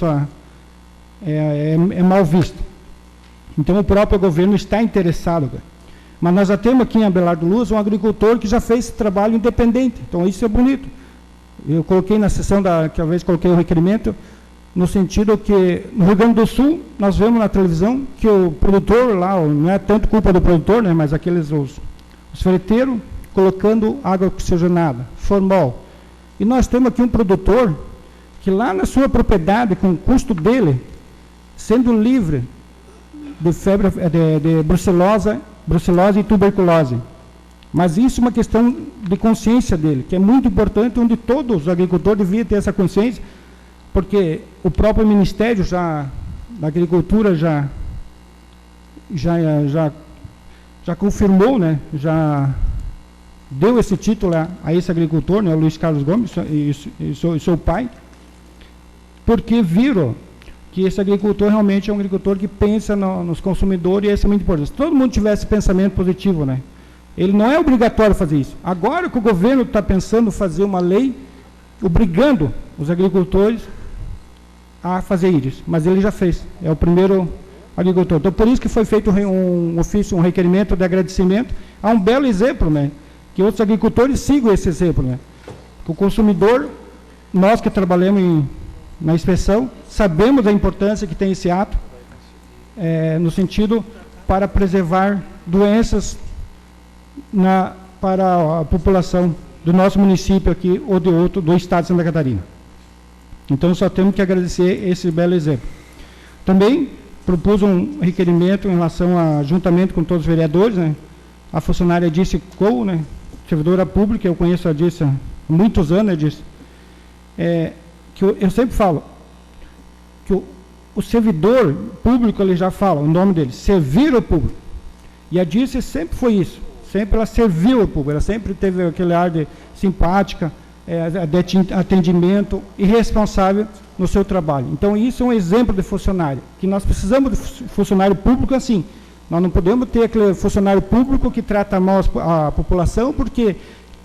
é mal visto. Então o próprio governo está interessado. Mas nós já temos aqui em Abelardo Luz um agricultor que já fez esse trabalho independente. Então isso é bonito. Eu coloquei na sessão que uma vez coloquei o requerimento, no sentido que no Rio Grande do Sul, nós vemos na televisão que o produtor lá, não é tanto culpa do produtor, né, mas os freteiros, colocando água oxigenada, formol. E nós temos aqui um produtor que lá na sua propriedade, com o custo dele, sendo livre de febre de brucelose e tuberculose. Mas isso é uma questão de consciência dele, que é muito importante, onde todos os agricultores deviam ter essa consciência, porque o próprio Ministério da Agricultura já confirmou, né, já deu esse título a esse agricultor, né, o Luiz Carlos Gomes, e seu pai, porque viram que esse agricultor realmente é um agricultor que pensa nos consumidores, e isso é muito importante. Se todo mundo tivesse pensamento positivo, né, ele não é obrigatório fazer isso. Agora que o governo está pensando fazer uma lei obrigando os agricultores a fazer isso, mas ele já fez, é o primeiro agricultor. Então, por isso que foi feito um ofício, um requerimento de agradecimento. Há um belo exemplo, né, que outros agricultores sigam esse exemplo, né, que o consumidor, nós que trabalhamos na inspeção, sabemos a importância que tem esse ato, no sentido para preservar doenças para a população do nosso município aqui ou de outro, do estado de Santa Catarina. Então, só temos que agradecer esse belo exemplo. Também propus um requerimento em relação a juntamento com todos os vereadores, né? A funcionária Dirce Cole, né? Servidora pública, eu conheço a Dirce há muitos anos, Dirce. Que eu sempre falo que o servidor público, ele já fala, o nome dele, servir o público. E a Dirce sempre foi isso, sempre ela serviu o público, ela sempre teve aquele ar de simpática, de atendimento e responsável no seu trabalho. Então, isso é um exemplo de funcionário, que nós precisamos de funcionário público assim. Nós não podemos ter aquele funcionário público que trata mal a população, porque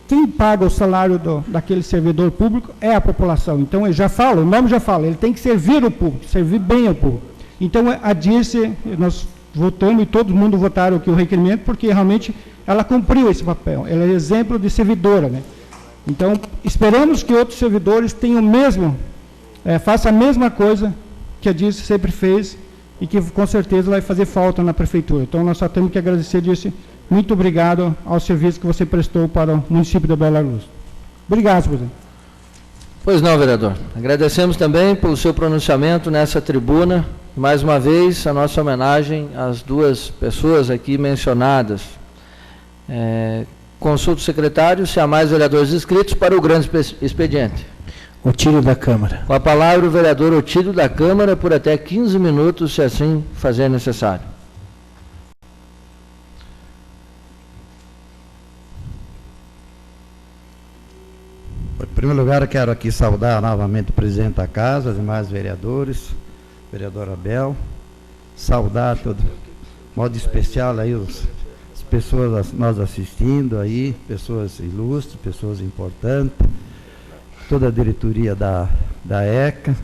quem paga o salário daquele servidor público é a população. Então, ele já fala, o nome já fala, ele tem que servir o público, servir bem ao público. Então, a Dirce, nós votamos e todo mundo votaram aqui o requerimento, porque realmente ela cumpriu esse papel. Ela é exemplo de servidora, né? Então, esperamos que outros servidores tenham façam a mesma coisa que a Dirce sempre fez e que com certeza vai fazer falta na prefeitura. Então, nós só temos que agradecer, Dirce. Muito obrigado ao serviço que você prestou para o município de Abelardo Luz. Obrigado, presidente. Pois não, vereador. Agradecemos também pelo seu pronunciamento nessa tribuna. Mais uma vez, a nossa homenagem às duas pessoas aqui mencionadas. Consulta o secretário se há mais vereadores inscritos para o grande expediente. Otílio da Câmara. Com a palavra o vereador Otílio da Câmara por até 15 minutos, se assim fazer necessário. Em primeiro lugar, eu quero aqui saudar novamente o presidente da casa, os demais vereadores, vereador Abel, saudar todo, de modo especial aí as pessoas nós assistindo aí, pessoas ilustres, pessoas importantes, toda a diretoria da ECA,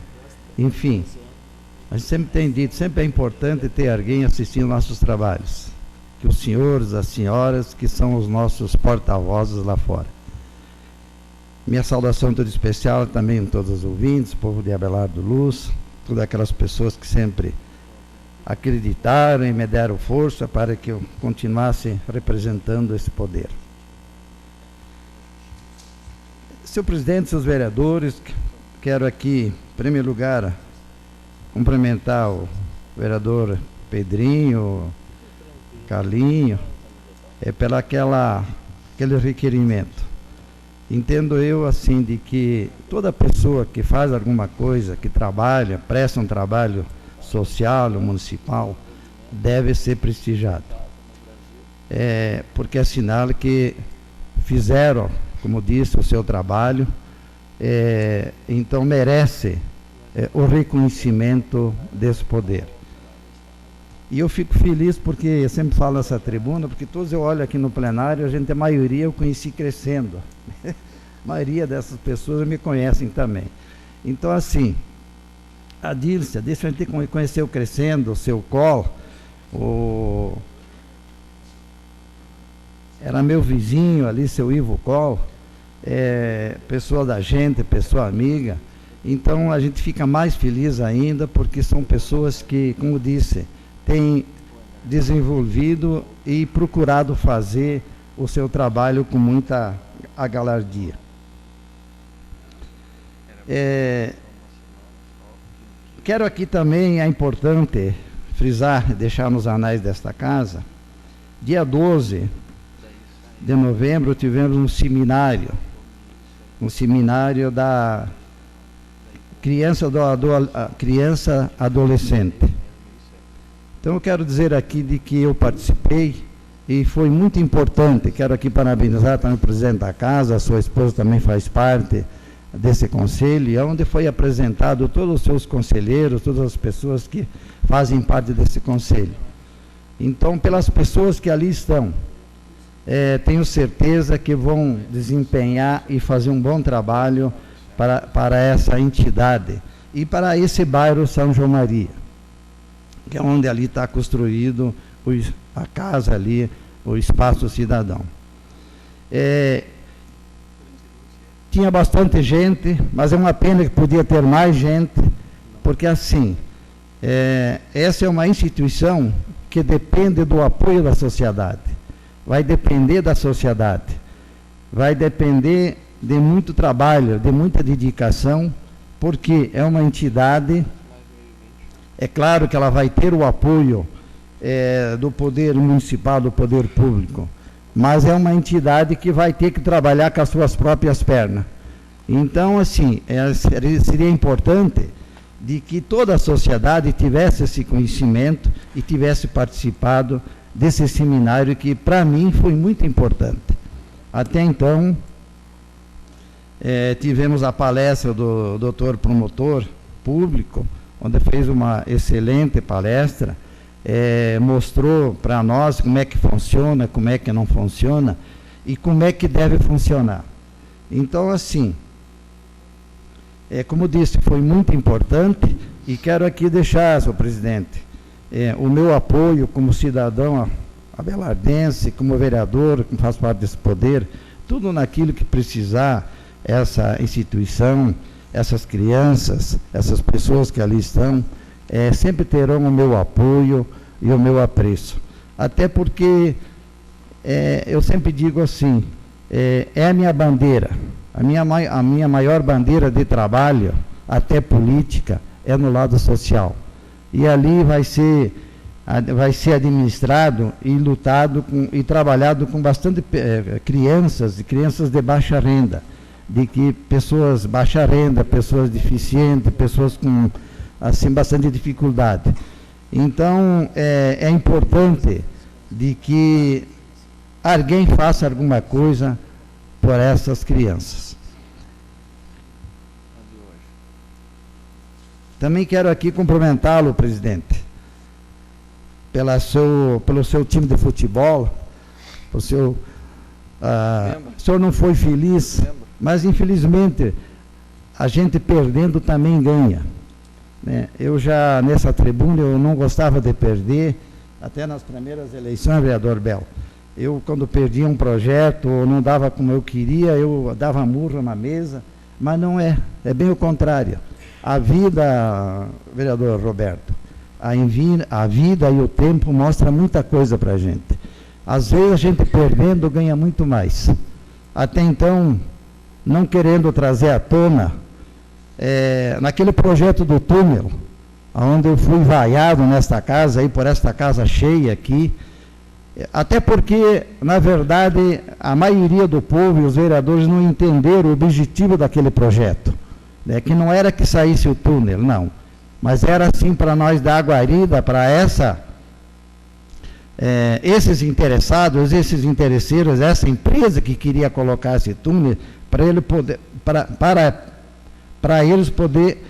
enfim, a gente sempre tem dito, sempre é importante ter alguém assistindo nossos trabalhos, que os senhores, as senhoras, que são os nossos porta-vozes lá fora. Minha saudação toda especial também a todos os ouvintes, povo de Abelardo Luz, todas aquelas pessoas que sempre acreditaram e me deram força para que eu continuasse representando esse poder. Senhor presidente, seus vereadores, quero aqui, em primeiro lugar, cumprimentar o vereador Pedrinho, Carlinho, pela aquele requerimento. Entendo eu assim de que toda pessoa que faz alguma coisa, que trabalha, presta um trabalho social, municipal, deve ser prestigiado. Porque é sinal que fizeram, como disse, o seu trabalho, então merece o reconhecimento desse poder. E eu fico feliz porque eu sempre falo nessa tribuna, porque todos eu olho aqui no plenário, a maioria eu conheci crescendo. A maioria dessas pessoas me conhecem também. Então, assim, a Dilcia, deixa a gente conhecer o Crescendo, o seu Col, era meu vizinho ali, seu Ivo Col, pessoa da gente, pessoa amiga. Então a gente fica mais feliz ainda, porque são pessoas que, como disse, têm desenvolvido e procurado fazer o seu trabalho com muita galardia. Quero aqui também, é importante frisar, deixar nos anais desta casa, dia 12 de novembro tivemos um seminário da criança adolescente. Então eu quero dizer aqui de que eu participei e foi muito importante. Quero aqui parabenizar também o presidente da casa, a sua esposa também faz parte desse conselho, onde foi apresentado todos os seus conselheiros, todas as pessoas que fazem parte desse conselho. Então, pelas pessoas que ali estão, tenho certeza que vão desempenhar e fazer um bom trabalho para essa entidade e para esse bairro São João Maria, que é onde ali está construído a casa ali, o Espaço Cidadão. Tinha bastante gente, mas é uma pena que podia ter mais gente, porque assim, essa é uma instituição que depende do apoio da sociedade, vai depender da sociedade, vai depender de muito trabalho, de muita dedicação, porque é uma entidade, é claro que ela vai ter o apoio do poder municipal, do poder público, mas é uma entidade que vai ter que trabalhar com as suas próprias pernas. Então, assim, seria importante de que toda a sociedade tivesse esse conhecimento e tivesse participado desse seminário que, para mim, foi muito importante. Até então, tivemos a palestra do doutor promotor público, onde fez uma excelente palestra, mostrou para nós como é que funciona, como é que não funciona e como é que deve funcionar. Então, assim, como disse, foi muito importante e quero aqui deixar, senhor presidente, o meu apoio como cidadão abelardense, como vereador, que faz parte desse poder, tudo naquilo que precisar essa instituição, essas crianças, essas pessoas que ali estão, sempre terão o meu apoio e o meu apreço. Até porque eu sempre digo assim, é a minha bandeira, a minha maior bandeira de trabalho, até política, é no lado social. E ali vai ser administrado e lutado e trabalhado com bastante crianças de baixa renda, de que pessoas baixa renda, pessoas deficientes, pessoas com assim bastante dificuldade. Então é importante de que alguém faça alguma coisa por essas crianças. Também quero aqui cumprimentá-lo, presidente, pelo seu time de futebol. O senhor não foi feliz, mas infelizmente a gente perdendo também ganha, né? Eu já nessa tribuna eu não gostava de perder, até nas primeiras eleições, vereador Bel. Eu, quando perdia um projeto, ou não dava como eu queria, eu dava murro na mesa, mas não é bem o contrário. A vida, vereador Roberto, a vida e o tempo mostra muita coisa para a gente. Às vezes a gente perdendo ganha muito mais. Até então, não querendo trazer à tona, naquele projeto do túnel, onde eu fui vaiado nesta casa, aí por esta casa cheia aqui, até porque, na verdade, a maioria do povo e os vereadores não entenderam o objetivo daquele projeto, né, que não era que saísse o túnel, não, mas era assim para nós dar guarida para esses interessados, esses interesseiros, essa empresa que queria colocar esse túnel, para ele poder, para eles poder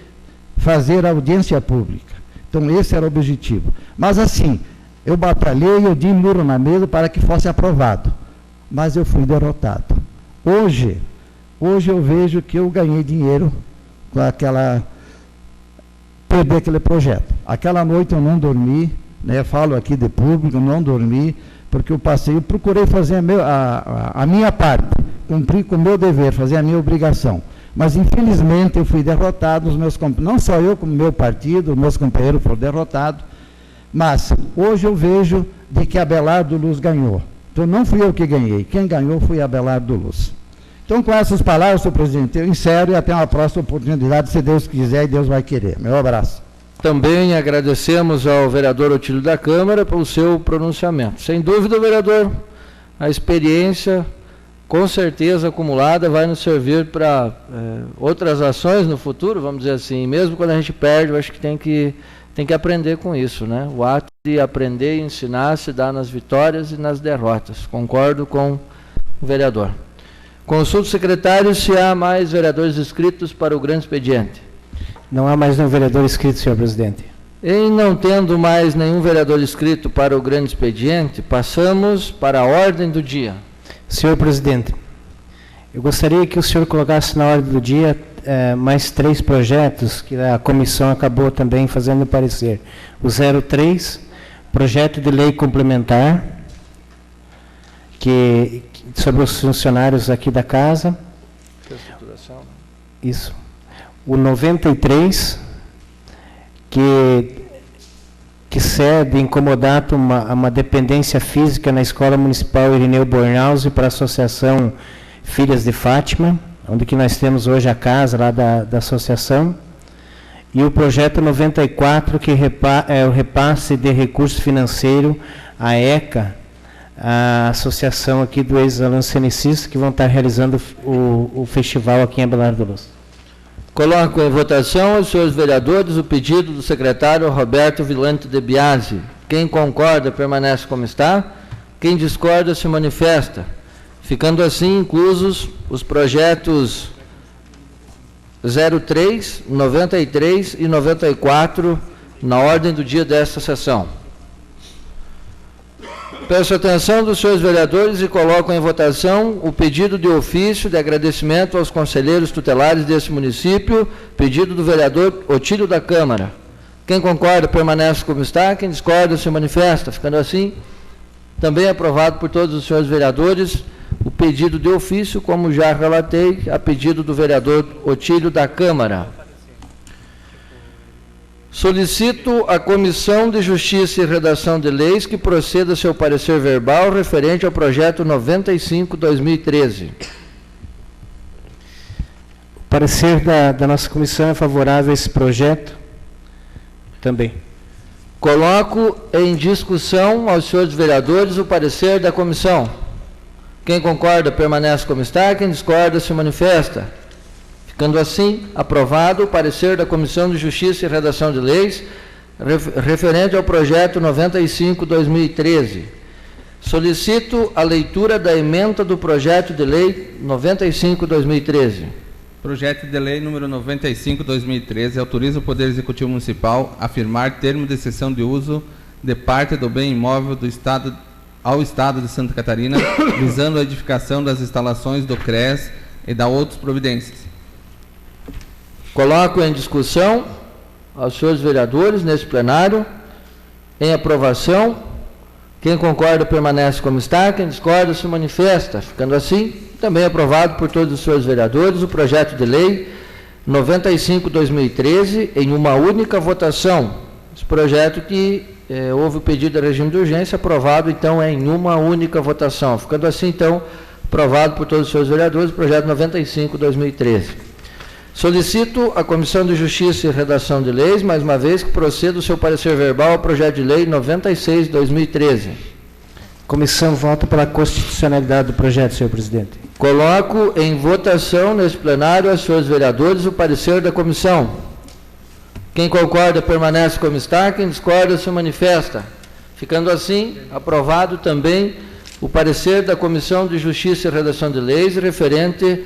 fazer audiência pública. Então esse era o objetivo. Mas assim, eu batalhei, eu dei murro na mesa para que fosse aprovado, mas eu fui derrotado. Hoje eu vejo que eu ganhei dinheiro com aquela perder aquele projeto. Aquela noite eu não dormi, né, falo aqui de público, não dormi, porque eu procurei fazer a minha parte, cumprir com o meu dever, fazer a minha obrigação. Mas, infelizmente, eu fui derrotado, não só eu, como meu partido, meus companheiros foram derrotados, mas hoje eu vejo de que Abelardo Luz ganhou. Então, não fui eu que ganhei, quem ganhou foi Abelardo Luz. Então, com essas palavras, senhor presidente, eu encerro e até uma próxima oportunidade, se Deus quiser e Deus vai querer. Meu abraço. Também agradecemos ao vereador Otílio da Câmara pelo seu pronunciamento. Sem dúvida, vereador, a experiência, com certeza acumulada, vai nos servir para outras ações no futuro, vamos dizer assim. Mesmo quando a gente perde, eu acho que tem que aprender com isso, né? O ato de aprender e ensinar se dá nas vitórias e nas derrotas. Concordo com o vereador. Consulto o secretário se há mais vereadores inscritos para o grande expediente. Não há mais nenhum vereador inscrito, senhor presidente. Em não tendo mais nenhum vereador inscrito para o grande expediente, passamos para a ordem do dia. Senhor presidente, eu gostaria que o senhor colocasse na ordem do dia mais 3 projetos que a comissão acabou também fazendo parecer. O 03, projeto de lei complementar, sobre os funcionários aqui da casa. Isso. O 93, que cede incomodato uma dependência física na Escola Municipal Irineu Bornhausen para a Associação Filhas de Fátima, onde que nós temos hoje a casa lá da associação. E o projeto 94, que é o repasse de recurso financeiro à ECA, a associação aqui do ex-aluno cenicista, que vão estar realizando o festival aqui em Abelardo Luz. Coloco em votação aos senhores vereadores o pedido do secretário Roberto Vilante de Biasi. Quem concorda permanece como está. Quem discorda se manifesta. Ficando assim inclusos os projetos 03, 93 e 94 na ordem do dia desta sessão. Peço a atenção dos senhores vereadores e coloco em votação o pedido de ofício de agradecimento aos conselheiros tutelares desse município, pedido do vereador Otílio da Câmara. Quem concorda permanece como está, quem discorda se manifesta. Ficando assim, também aprovado por todos os senhores vereadores o pedido de ofício, como já relatei, a pedido do vereador Otílio da Câmara. Solicito à Comissão de Justiça e Redação de Leis que proceda seu parecer verbal referente ao projeto 95/2013. O parecer da nossa comissão é favorável a esse projeto também. Coloco em discussão aos senhores vereadores o parecer da comissão. Quem concorda permanece como está, quem discorda se manifesta. Ficando assim, aprovado o parecer da Comissão de Justiça e Redação de Leis referente ao projeto 95/2013. Solicito a leitura da ementa do projeto de lei 95/2013. Projeto de lei número 95/2013 autoriza o Poder Executivo Municipal a firmar termo de cessão de uso de parte do bem imóvel do Estado ao Estado de Santa Catarina, visando a edificação das instalações do CRES e da outras providências. Coloco em discussão aos senhores vereadores nesse plenário, em aprovação. Quem concorda permanece como está, quem discorda se manifesta. Ficando assim, também aprovado por todos os senhores vereadores o projeto de lei 95/2013 em uma única votação. Esse projeto que houve o pedido de regime de urgência, aprovado então em uma única votação. Ficando assim então, aprovado por todos os senhores vereadores o projeto 95/2013. Solicito à Comissão de Justiça e Redação de Leis, mais uma vez, que proceda o seu parecer verbal ao projeto de lei 96/2013. Comissão vota pela constitucionalidade do projeto, senhor presidente. Coloco em votação nesse plenário aos senhores vereadores o parecer da comissão. Quem concorda permanece como está, quem discorda se manifesta. Ficando assim, aprovado também o parecer da Comissão de Justiça e Redação de Leis referente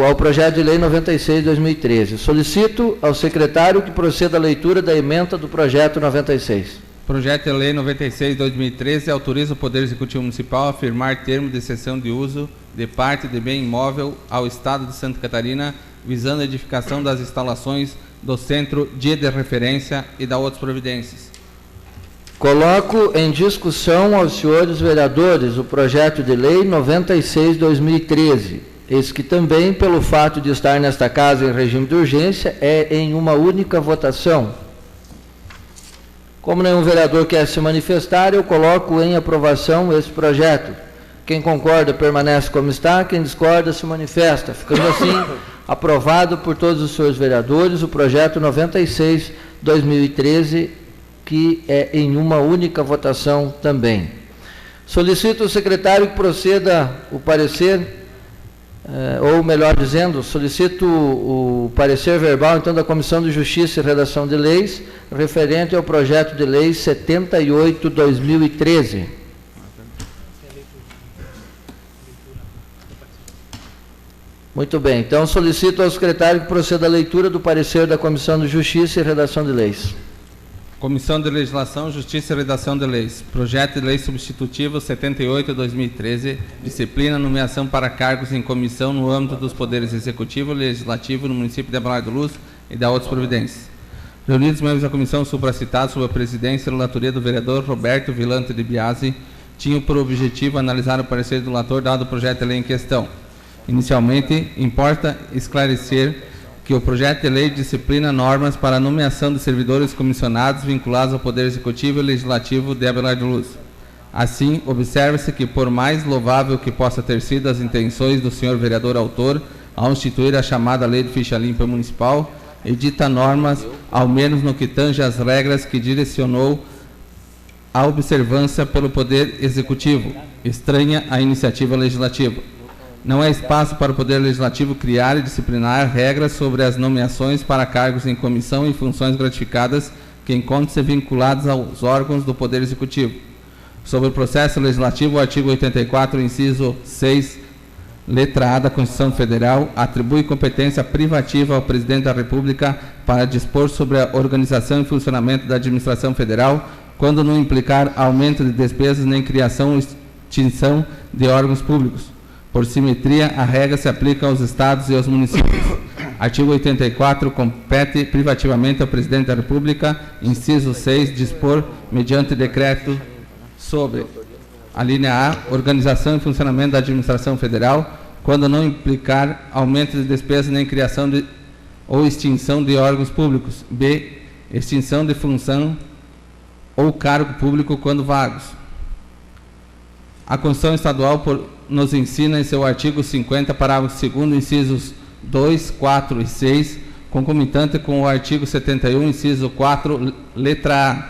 ao projeto de lei 96/2013. Solicito ao secretário que proceda à leitura da ementa do projeto 96. Projeto de lei 96/2013 autoriza o Poder Executivo Municipal a firmar termo de cessão de uso de parte de bem imóvel ao Estado de Santa Catarina, visando a edificação das instalações do Centro Dia de Referência e da outras providências. Coloco em discussão aos senhores vereadores o projeto de lei 96/2013. Eis que também, pelo fato de estar nesta casa em regime de urgência, é em uma única votação. Como nenhum vereador quer se manifestar, eu coloco em aprovação esse projeto. Quem concorda permanece como está, quem discorda se manifesta. Ficando assim, aprovado por todos os senhores vereadores o projeto 96/2013, que é em uma única votação também. Solicito ao secretário que proceda o parecer, ou melhor dizendo, solicito o parecer verbal, então, da Comissão de Justiça e Redação de Leis, referente ao projeto de lei 78/2013. Muito bem, então solicito ao secretário que proceda a leitura do parecer da Comissão de Justiça e Redação de Leis. Comissão de Legislação, Justiça e Redação de Leis. Projeto de Lei Substitutivo 78/2013, disciplina nomeação para cargos em comissão no âmbito dos poderes executivo e legislativo no município de Abelardo Luz e da outras providências. Reunidos membros da comissão supracitada sob a presidência e relatoria do vereador Roberto Vilante de Biasi, tinham por objetivo analisar o parecer do relator dado o projeto de lei em questão. Inicialmente, importa esclarecer que o projeto de lei disciplina normas para a nomeação de servidores comissionados vinculados ao Poder Executivo e Legislativo de Abelardo Luz. Assim, observa-se que, por mais louvável que possa ter sido as intenções do senhor vereador autor ao instituir a chamada Lei de Ficha Limpa Municipal, edita normas, ao menos no que tange às regras que direcionou a observância pelo Poder Executivo, estranha à iniciativa legislativa. Não há espaço para o Poder Legislativo criar e disciplinar regras sobre as nomeações para cargos em comissão e funções gratificadas que encontram-se vinculados aos órgãos do Poder Executivo. Sobre o processo legislativo, o artigo 84, inciso 6, letra A da Constituição Federal, atribui competência privativa ao Presidente da República para dispor sobre a organização e funcionamento da administração federal, quando não implicar aumento de despesas nem criação ou extinção de órgãos públicos. Por simetria, a regra se aplica aos estados e aos municípios. Artigo 84, compete privativamente ao Presidente da República, inciso 6, dispor, mediante decreto, sobre a linha A, organização e funcionamento da administração federal, quando não implicar aumento de despesas nem criação ou extinção de órgãos públicos. B, extinção de função ou cargo público quando vagos. A Constituição Estadual nos ensina em seu artigo 50, parágrafo 2º, incisos 2, 4 e 6, concomitante com o artigo 71, inciso 4, letra A.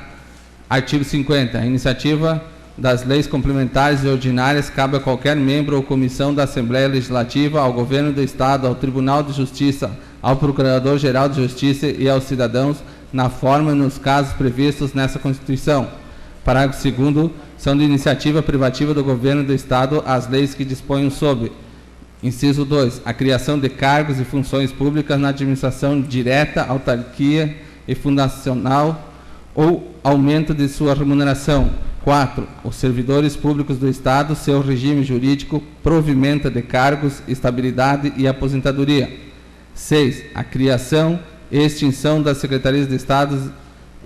Artigo 50. A iniciativa das leis complementares e ordinárias cabe a qualquer membro ou comissão da Assembleia Legislativa, ao Governo do Estado, ao Tribunal de Justiça, ao Procurador-Geral de Justiça e aos cidadãos, na forma e nos casos previstos nessa Constituição. Parágrafo 2º. São de iniciativa privativa do Governo do Estado as leis que disponham sobre: inciso 2, a criação de cargos e funções públicas na administração direta, autarquia e fundacional ou aumento de sua remuneração. 4, os servidores públicos do Estado, seu regime jurídico, provimento de cargos, estabilidade e aposentadoria. 6, a criação e extinção das secretarias de Estado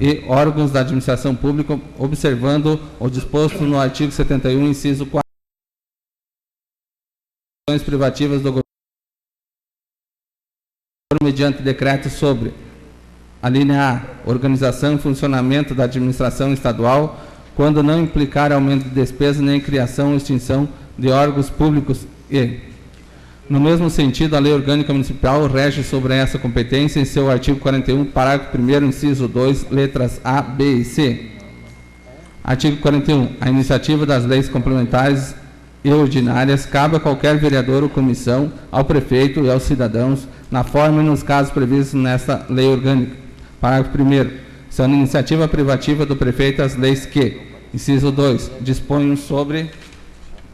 e órgãos da administração pública, observando o disposto no artigo 71, inciso 4, privativas do governo mediante decreto sobre a linha A, organização e funcionamento da administração estadual, quando não implicar aumento de despesas nem criação ou extinção de órgãos públicos e, no mesmo sentido, a Lei Orgânica Municipal rege sobre essa competência em seu artigo 41, parágrafo 1º, inciso 2, letras A, B e C. Artigo 41. A iniciativa das leis complementares e ordinárias cabe a qualquer vereador ou comissão, ao prefeito e aos cidadãos, na forma e nos casos previstos nesta Lei Orgânica. Parágrafo 1º. São de iniciativa privativa do prefeito as leis que, inciso 2, disponham sobre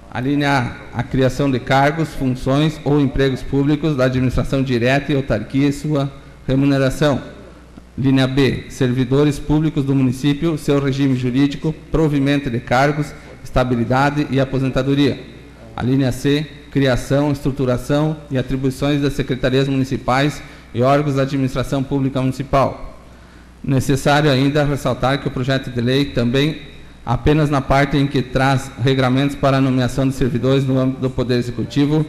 a linha A, a criação de cargos, funções ou empregos públicos da administração direta e autarquia e sua remuneração. Linha B, servidores públicos do município, seu regime jurídico, provimento de cargos, estabilidade e aposentadoria. A linha C, criação, estruturação e atribuições das secretarias municipais e órgãos da administração pública municipal. Necessário ainda ressaltar que o projeto de lei também, apenas na parte em que traz regramentos para a nomeação de servidores no âmbito do Poder Executivo,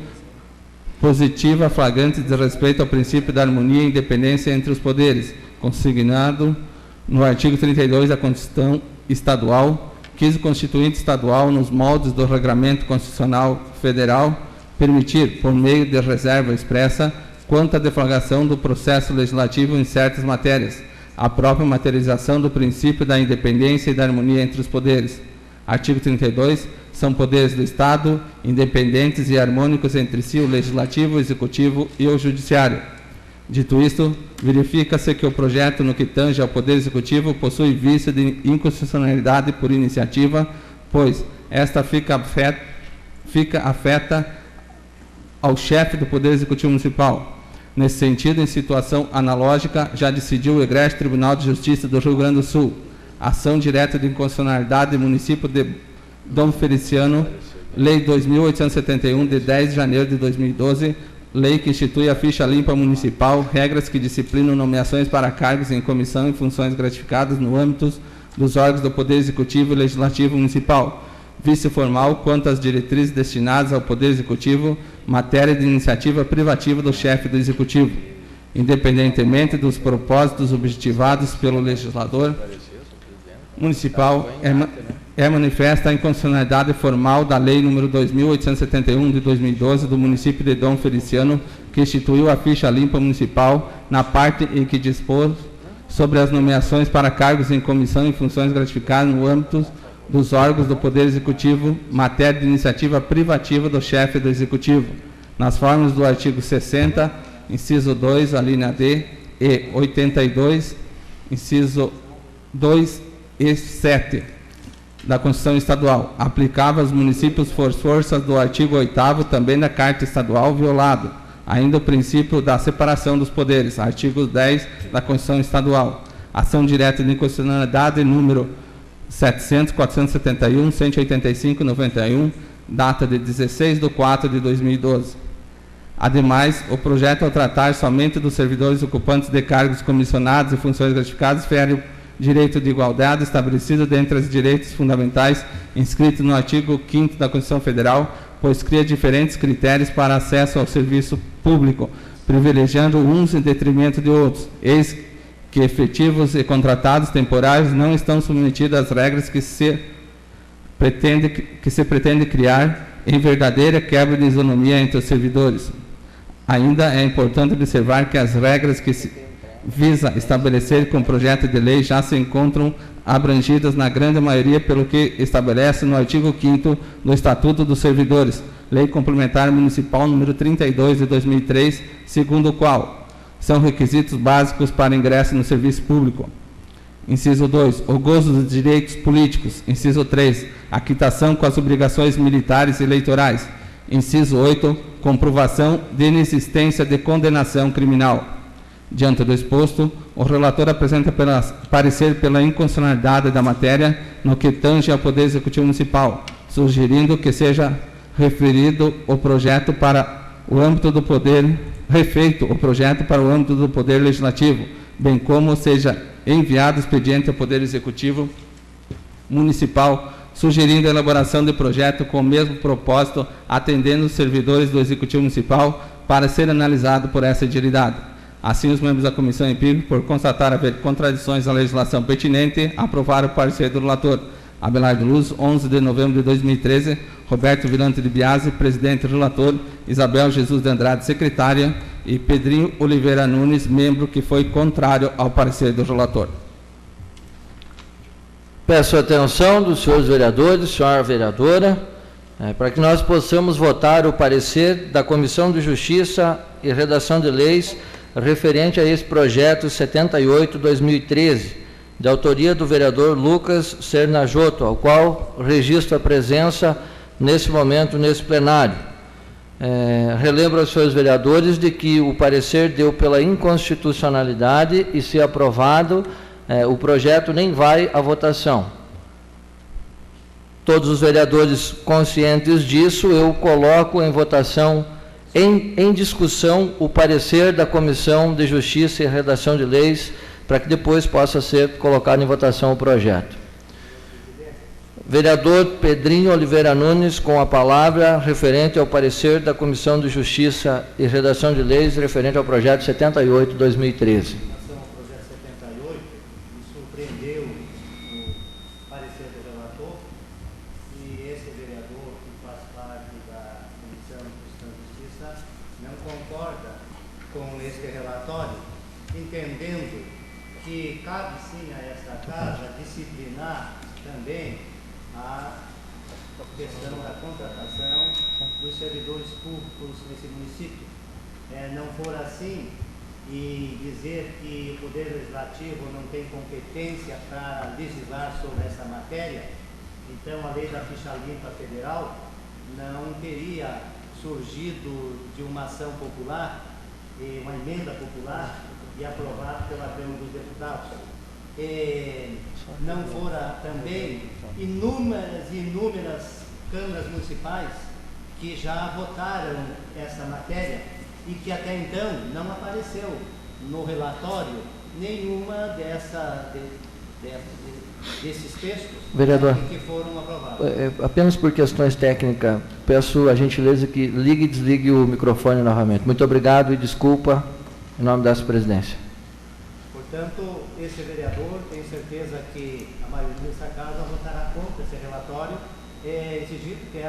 positiva, flagrante de respeito ao princípio da harmonia e independência entre os poderes, consignado no artigo 32 da Constituição Estadual, quis o Constituinte Estadual, nos moldes do Regramento Constitucional Federal, permitir, por meio de reserva expressa, quanto à deflagração do processo legislativo em certas matérias, a própria materialização do princípio da independência e da harmonia entre os poderes. Artigo 32. São poderes do Estado, independentes e harmônicos entre si, o Legislativo, o Executivo e o Judiciário. Dito isto, verifica-se que o projeto, no que tange ao Poder Executivo, possui vício de inconstitucionalidade por iniciativa, pois esta fica afeta ao chefe do Poder Executivo Municipal. Nesse sentido, em situação analógica, já decidiu o Egresso Tribunal de Justiça do Rio Grande do Sul, ação direta de inconstitucionalidade do município de Dom Feliciano, Lei 2.871, de 10 de janeiro de 2012, lei que institui a ficha limpa municipal, regras que disciplinam nomeações para cargos em comissão e funções gratificadas no âmbito dos órgãos do Poder Executivo e Legislativo Municipal, vício formal quanto às diretrizes destinadas ao Poder Executivo, matéria de iniciativa privativa do chefe do Executivo, independentemente dos propósitos objetivados pelo legislador municipal, é manifesta a inconstitucionalidade formal da Lei nº 2.871, de 2012, do município de Dom Feliciano, que instituiu a ficha limpa municipal na parte em que dispôs sobre as nomeações para cargos em comissão e funções gratificadas no âmbito dos órgãos do Poder Executivo, matéria de iniciativa privativa do chefe do Executivo, nas formas do artigo 60, inciso 2, a linha D, e 82, inciso 2 e 7, da Constituição Estadual, aplicável aos municípios por força do artigo 8º também da Carta Estadual, violado ainda o princípio da separação dos poderes, artigo 10 da Constituição Estadual. Ação direta de inconstitucionalidade número 700, 471, 185, 91, data de 16/4 de 2012. Ademais, o projeto, ao tratar somente dos servidores ocupantes de cargos comissionados e funções gratificadas, fere o direito de igualdade estabelecido dentre os direitos fundamentais inscrito no artigo 5º da Constituição Federal, pois cria diferentes critérios para acesso ao serviço público, privilegiando uns em detrimento de outros, eis que efetivos e contratados temporários não estão submetidos às regras que se pretende criar em verdadeira quebra de isonomia entre os servidores. Ainda é importante observar que as regras que se visa estabelecer com o projeto de lei já se encontram abrangidas na grande maioria pelo que estabelece no artigo 5º do Estatuto dos Servidores, Lei Complementar Municipal número 32 de 2003, segundo o qual são requisitos básicos para ingresso no serviço público. Inciso 2, o gozo dos direitos políticos. Inciso 3, a quitação com as obrigações militares e eleitorais. Inciso 8, comprovação de inexistência de condenação criminal. Diante do exposto, o relator apresenta parecer pela inconstitucionalidade da matéria no que tange ao Poder Executivo Municipal, sugerindo que seja referido o projeto para o âmbito do Poder, refeito o projeto para o âmbito do Poder Legislativo, bem como seja enviado expediente ao Poder Executivo Municipal, sugerindo a elaboração de projeto com o mesmo propósito, atendendo os servidores do Executivo Municipal para ser analisado por essa entidade. Assim, os membros da Comissão empírica, por constatar haver contradições à legislação pertinente, aprovaram o parecer do relator. Abelardo Luz, 11 de novembro de 2013, Roberto Vilante de Biasi, presidente e relator, Isabel Jesus de Andrade, secretária, e Pedrinho Oliveira Nunes, membro, que foi contrário ao parecer do relator. Peço a atenção dos senhores vereadores, senhora vereadora, para que nós possamos votar o parecer da Comissão de Justiça e Redação de Leis referente a esse projeto 78/2013, de autoria do vereador Lucas Sernajoto, ao qual registro a presença nesse momento, nesse plenário. Relembro aos senhores vereadores de que o parecer deu pela inconstitucionalidade e, se aprovado, o projeto nem vai à votação. Todos os vereadores conscientes disso, eu coloco em votação em discussão o parecer da Comissão de Justiça e Redação de Leis, para que depois possa ser colocado em votação o projeto. Vereador Pedrinho Oliveira Nunes, com a palavra, referente ao parecer da Comissão de Justiça e Redação de Leis, referente ao projeto 78/2013. Entendendo que cabe sim a esta casa disciplinar também a questão da contratação dos servidores públicos nesse município. Não for assim e dizer que o Poder Legislativo não tem competência para legislar sobre essa matéria, então a lei da ficha limpa federal não teria surgido de uma ação popular, uma emenda popular, e aprovado pela Câmara dos Deputados. Não fora também inúmeras câmaras municipais que já votaram essa matéria e que até então não apareceu no relatório nenhuma desses textos, vereador, que foram aprovados. Apenas por questões técnicas, peço a gentileza que ligue e desligue o microfone novamente. Muito obrigado e desculpa em nome dessa presidência. Portanto, esse vereador tem certeza que a maioria dessa casa votará contra esse relatório. É exigido que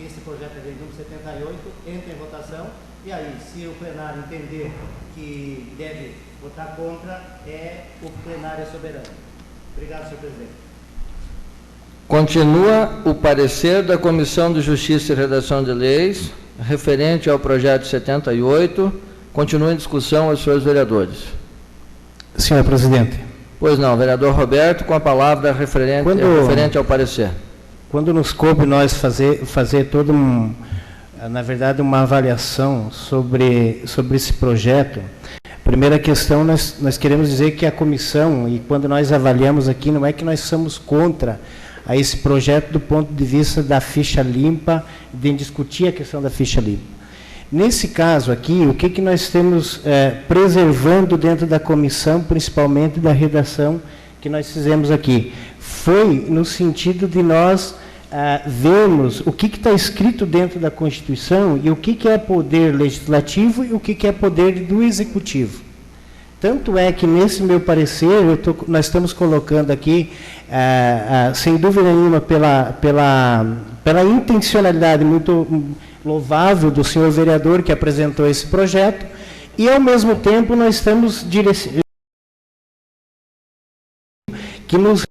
esse projeto de lei número 78 entre em votação, e aí, se o plenário entender que deve votar contra, o plenário é soberano. Obrigado, senhor presidente. Continua o parecer da Comissão de Justiça e Redação de Leis, referente ao projeto 78. Continua em discussão os senhores vereadores. Senhor presidente. Pois não, vereador Roberto, com a palavra referente ao parecer. Quando nos coube nós fazer todo na verdade, uma avaliação sobre esse projeto, primeira questão, nós queremos dizer que a comissão, e quando nós avaliamos aqui, não é que nós somos contra a esse projeto do ponto de vista da ficha limpa, de discutir a questão da ficha limpa. Nesse caso aqui, o que nós estamos preservando dentro da comissão, principalmente da redação que nós fizemos aqui, foi no sentido de nós vermos o que está escrito dentro da Constituição e o que é poder legislativo e o que é poder do executivo. Tanto é que, nesse meu parecer, nós estamos colocando aqui, sem dúvida nenhuma, pela intencionalidade muito louvável do senhor vereador que apresentou esse projeto, e, ao mesmo tempo, nós estamos que nos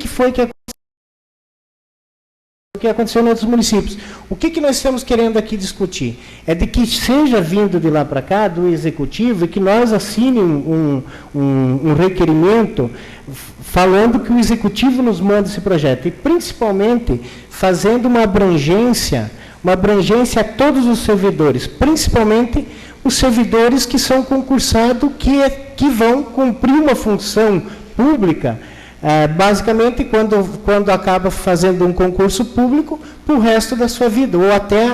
foi que aconteceu em outros municípios. O que nós estamos querendo aqui discutir? É de que seja vindo de lá para cá, do Executivo, e que nós assine um requerimento falando que o Executivo nos manda esse projeto, e principalmente fazendo uma abrangência a todos os servidores, principalmente os servidores que são concursados, que vão cumprir uma função pública, basicamente, quando acaba fazendo um concurso público, para o resto da sua vida, ou até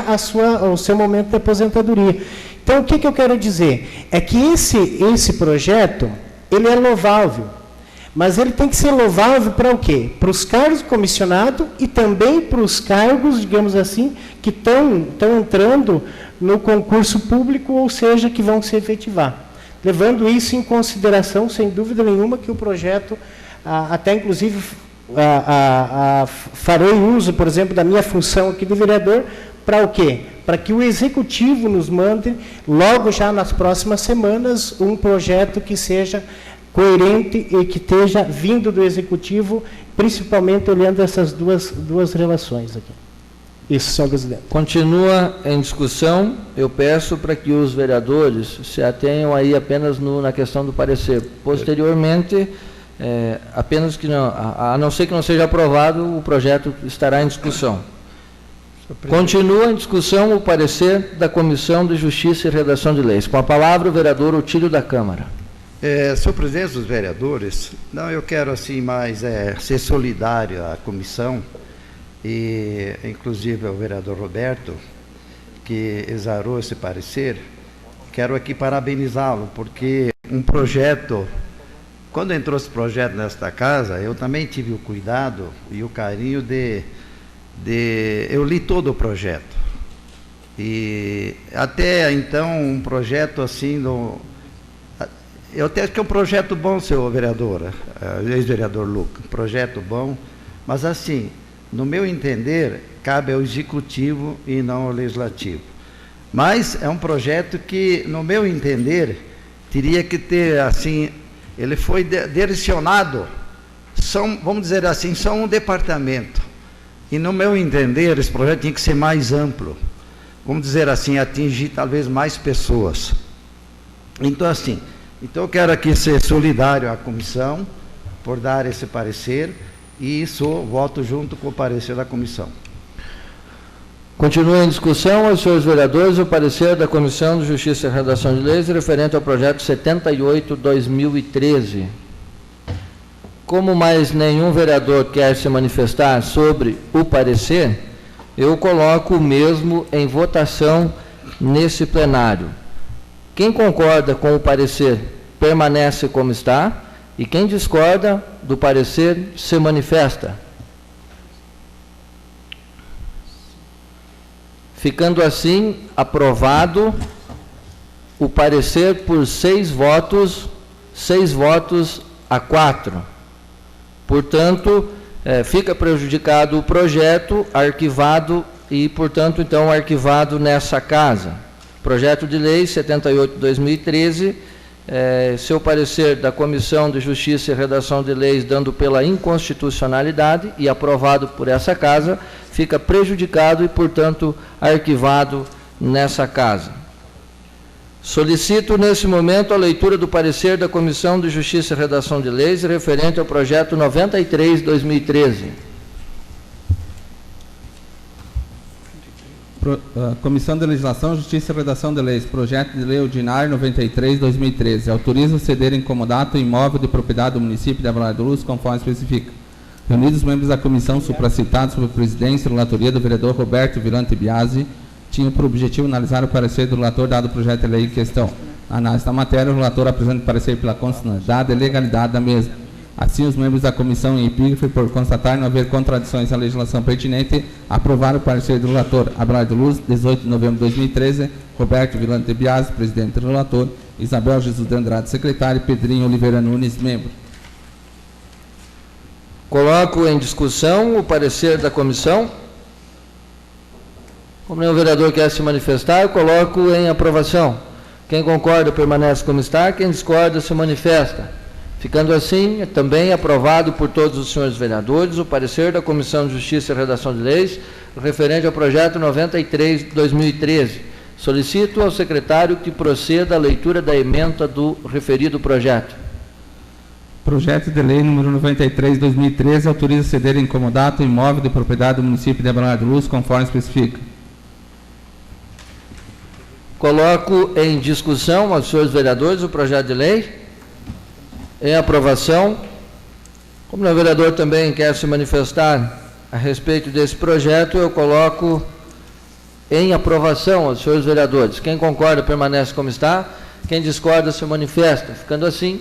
o seu momento de aposentadoria. Então, o que eu quero dizer? É que esse projeto, ele é louvável, mas ele tem que ser louvável para o quê? Para os cargos comissionados e também para os cargos, digamos assim, que estão entrando no concurso público, ou seja, que vão se efetivar. Levando isso em consideração, sem dúvida nenhuma, que o projeto... até, inclusive, farei uso, por exemplo, da minha função aqui de vereador, para o quê? Para que o Executivo nos mande, logo já nas próximas semanas, um projeto que seja coerente e que esteja vindo do Executivo, principalmente olhando essas duas relações aqui. Isso, senhor presidente. Continua em discussão. Eu peço para que os vereadores se atenham aí apenas na questão do parecer. Posteriormente, apenas que não, a não ser que não seja aprovado, o projeto estará em discussão. Continua em discussão o parecer da Comissão de Justiça e Redação de Leis. Com a palavra, o vereador Otílio da Câmara. Senhor presidente dos vereadores, eu quero assim mais ser solidário à comissão e inclusive ao vereador Roberto, que exarou esse parecer. Quero aqui parabenizá-lo, porque um projeto, quando entrou esse projeto nesta casa, eu também tive o cuidado e o carinho eu li todo o projeto. E até então um projeto assim, eu até acho que é um projeto bom, senhor vereador, ex-vereador Luca, um projeto bom, mas assim, no meu entender, cabe ao executivo e não ao legislativo. Mas é um projeto que, no meu entender, teria que ter, assim, ele foi direcionado, vamos dizer assim, só um departamento. E, no meu entender, esse projeto tinha que ser mais amplo. Vamos dizer assim, atingir talvez mais pessoas. Então, assim, eu quero aqui ser solidário à comissão por dar esse parecer e voto junto com o parecer da comissão. Continua em discussão, aos senhores vereadores, o parecer da Comissão de Justiça e Redação de Leis referente ao projeto 78/2013. Como mais nenhum vereador quer se manifestar sobre o parecer, eu coloco o mesmo em votação nesse plenário. Quem concorda com o parecer permanece como está, e quem discorda do parecer se manifesta. Ficando assim aprovado o parecer por 6 votos a 4. Portanto, fica prejudicado o projeto, arquivado e, portanto, então, arquivado nessa casa. Projeto de Lei 78/2013, seu parecer da Comissão de Justiça e Redação de Leis dando pela inconstitucionalidade e aprovado por essa casa, fica prejudicado e, portanto, arquivado nessa casa. Solicito, nesse momento, a leitura do parecer da Comissão de Justiça e Redação de Leis referente ao projeto 93/2013. Comissão de Legislação, Justiça e Redação de Leis, projeto de lei ordinário 93/2013, autoriza ceder em comodato imóvel de propriedade do município de Alvorada do Luz, conforme especifica. Reunidos os membros da comissão supracitados sob a presidência e relatoria do vereador Roberto Virante Biasi, tinha por objetivo analisar o parecer do relator dado o projeto de lei em questão. A análise da matéria, o relator apresenta o parecer pela constitucionalidade e legalidade da mesma. Assim, os membros da comissão em epígrafe, por constatar não haver contradições à legislação pertinente, aprovaram o parecer do relator. Alvorada do Luz, 18 de novembro de 2013, Roberto Virante Biasi, presidente do relator, Isabel Jesus de Andrade, secretário, e Pedrinho Oliveira Nunes, membro. Coloco em discussão o parecer da comissão. Como nenhum vereador quer se manifestar, eu coloco em aprovação. Quem concorda permanece como está, quem discorda se manifesta. Ficando assim, também aprovado por todos os senhores vereadores, o parecer da Comissão de Justiça e Redação de Leis, referente ao projeto 93/2013. Solicito ao secretário que proceda à leitura da ementa do referido projeto. Projeto de lei número 93/2013 autoriza ceder em comodato imóvel de propriedade do município de Alvorada do Luz, conforme especifica. Coloco em discussão aos senhores vereadores o projeto de lei. Em aprovação. Como o vereador também quer se manifestar a respeito desse projeto, eu coloco em aprovação aos senhores vereadores. Quem concorda permanece como está, quem discorda se manifesta. Ficando assim,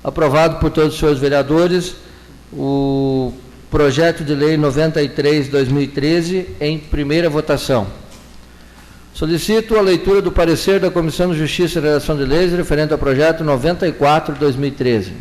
aprovado por todos os senhores vereadores, o projeto de lei 93/2013 em primeira votação. Solicito a leitura do parecer da Comissão de Justiça e Redação de Leis referente ao projeto 94/2013.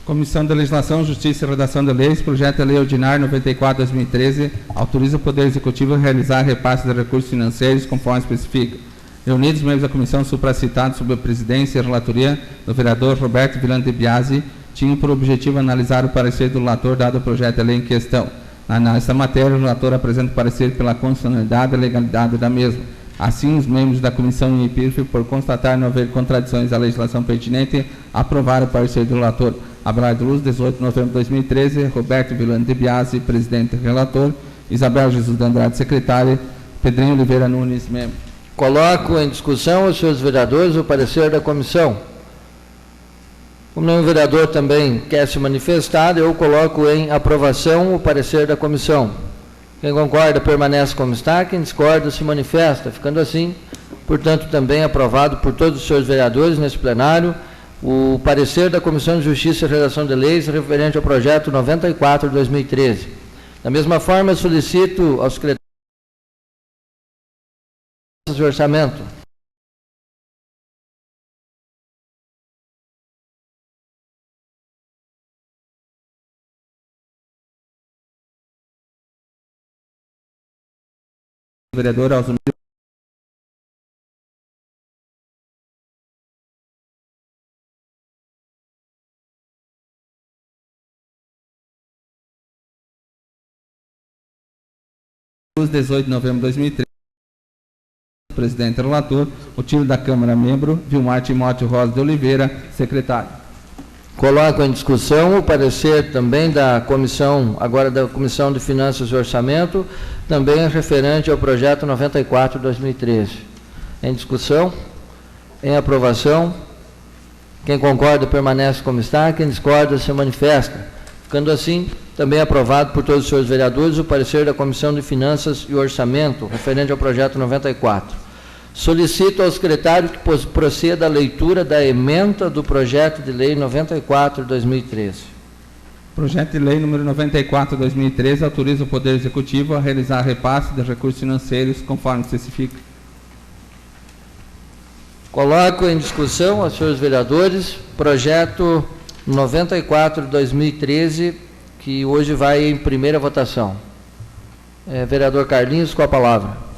Comissão de Legislação, Justiça e Redação de Leis, projeto de lei ordinário 94/2013, autoriza o Poder Executivo a realizar repasse de recursos financeiros conforme especifica. Reunidos os membros da comissão supracitados sob a presidência e relatoria do vereador Roberto Virante Biasi, tinham por objetivo analisar o parecer do relator dado o projeto de lei em questão. Na análise da matéria, o relator apresenta parecer pela constitucionalidade e legalidade da mesma. Assim, os membros da comissão e epígrafe, por constatar não haver contradições à legislação pertinente, aprovaram o parecer do relator. Abelardo Luz, 18 de novembro de 2013, Roberto Vilano de Biasi, presidente e relator, Isabel Jesus de Andrade, secretária, Pedrinho Oliveira Nunes, membro. Coloco em discussão os senhores vereadores o parecer da comissão. Como nenhum vereador também quer se manifestar, eu coloco em aprovação o parecer da comissão. Quem concorda permanece como está, quem discorda se manifesta. Ficando assim, portanto, também aprovado por todos os senhores vereadores nesse plenário o parecer da Comissão de Justiça e Redação de Leis referente ao projeto 94 de 2013. Da mesma forma, solicito ao secretário de Orçamento. Vereador Alzumir. Luz, 18 de novembro de 2013. Presidente e relator, o tiro da Câmara, membro, Vilmar Timóteo Rosa de Oliveira, secretário. Coloco em discussão o parecer também da comissão, agora da Comissão de Finanças e Orçamento, também referente ao projeto 94 de 2013. Em discussão, em aprovação, quem concorda permanece como está, quem discorda se manifesta. Ficando assim, também aprovado por todos os senhores vereadores o parecer da Comissão de Finanças e Orçamento, referente ao projeto 94. Solicito ao secretário que proceda à leitura da ementa do projeto de lei 94 de 2013. Projeto de lei número 94 de 2013 autoriza o Poder Executivo a realizar repasse de recursos financeiros conforme especifica. Coloco em discussão aos senhores vereadores projeto 94 de 2013, que hoje vai em primeira votação. Vereador Carlinhos, com a palavra.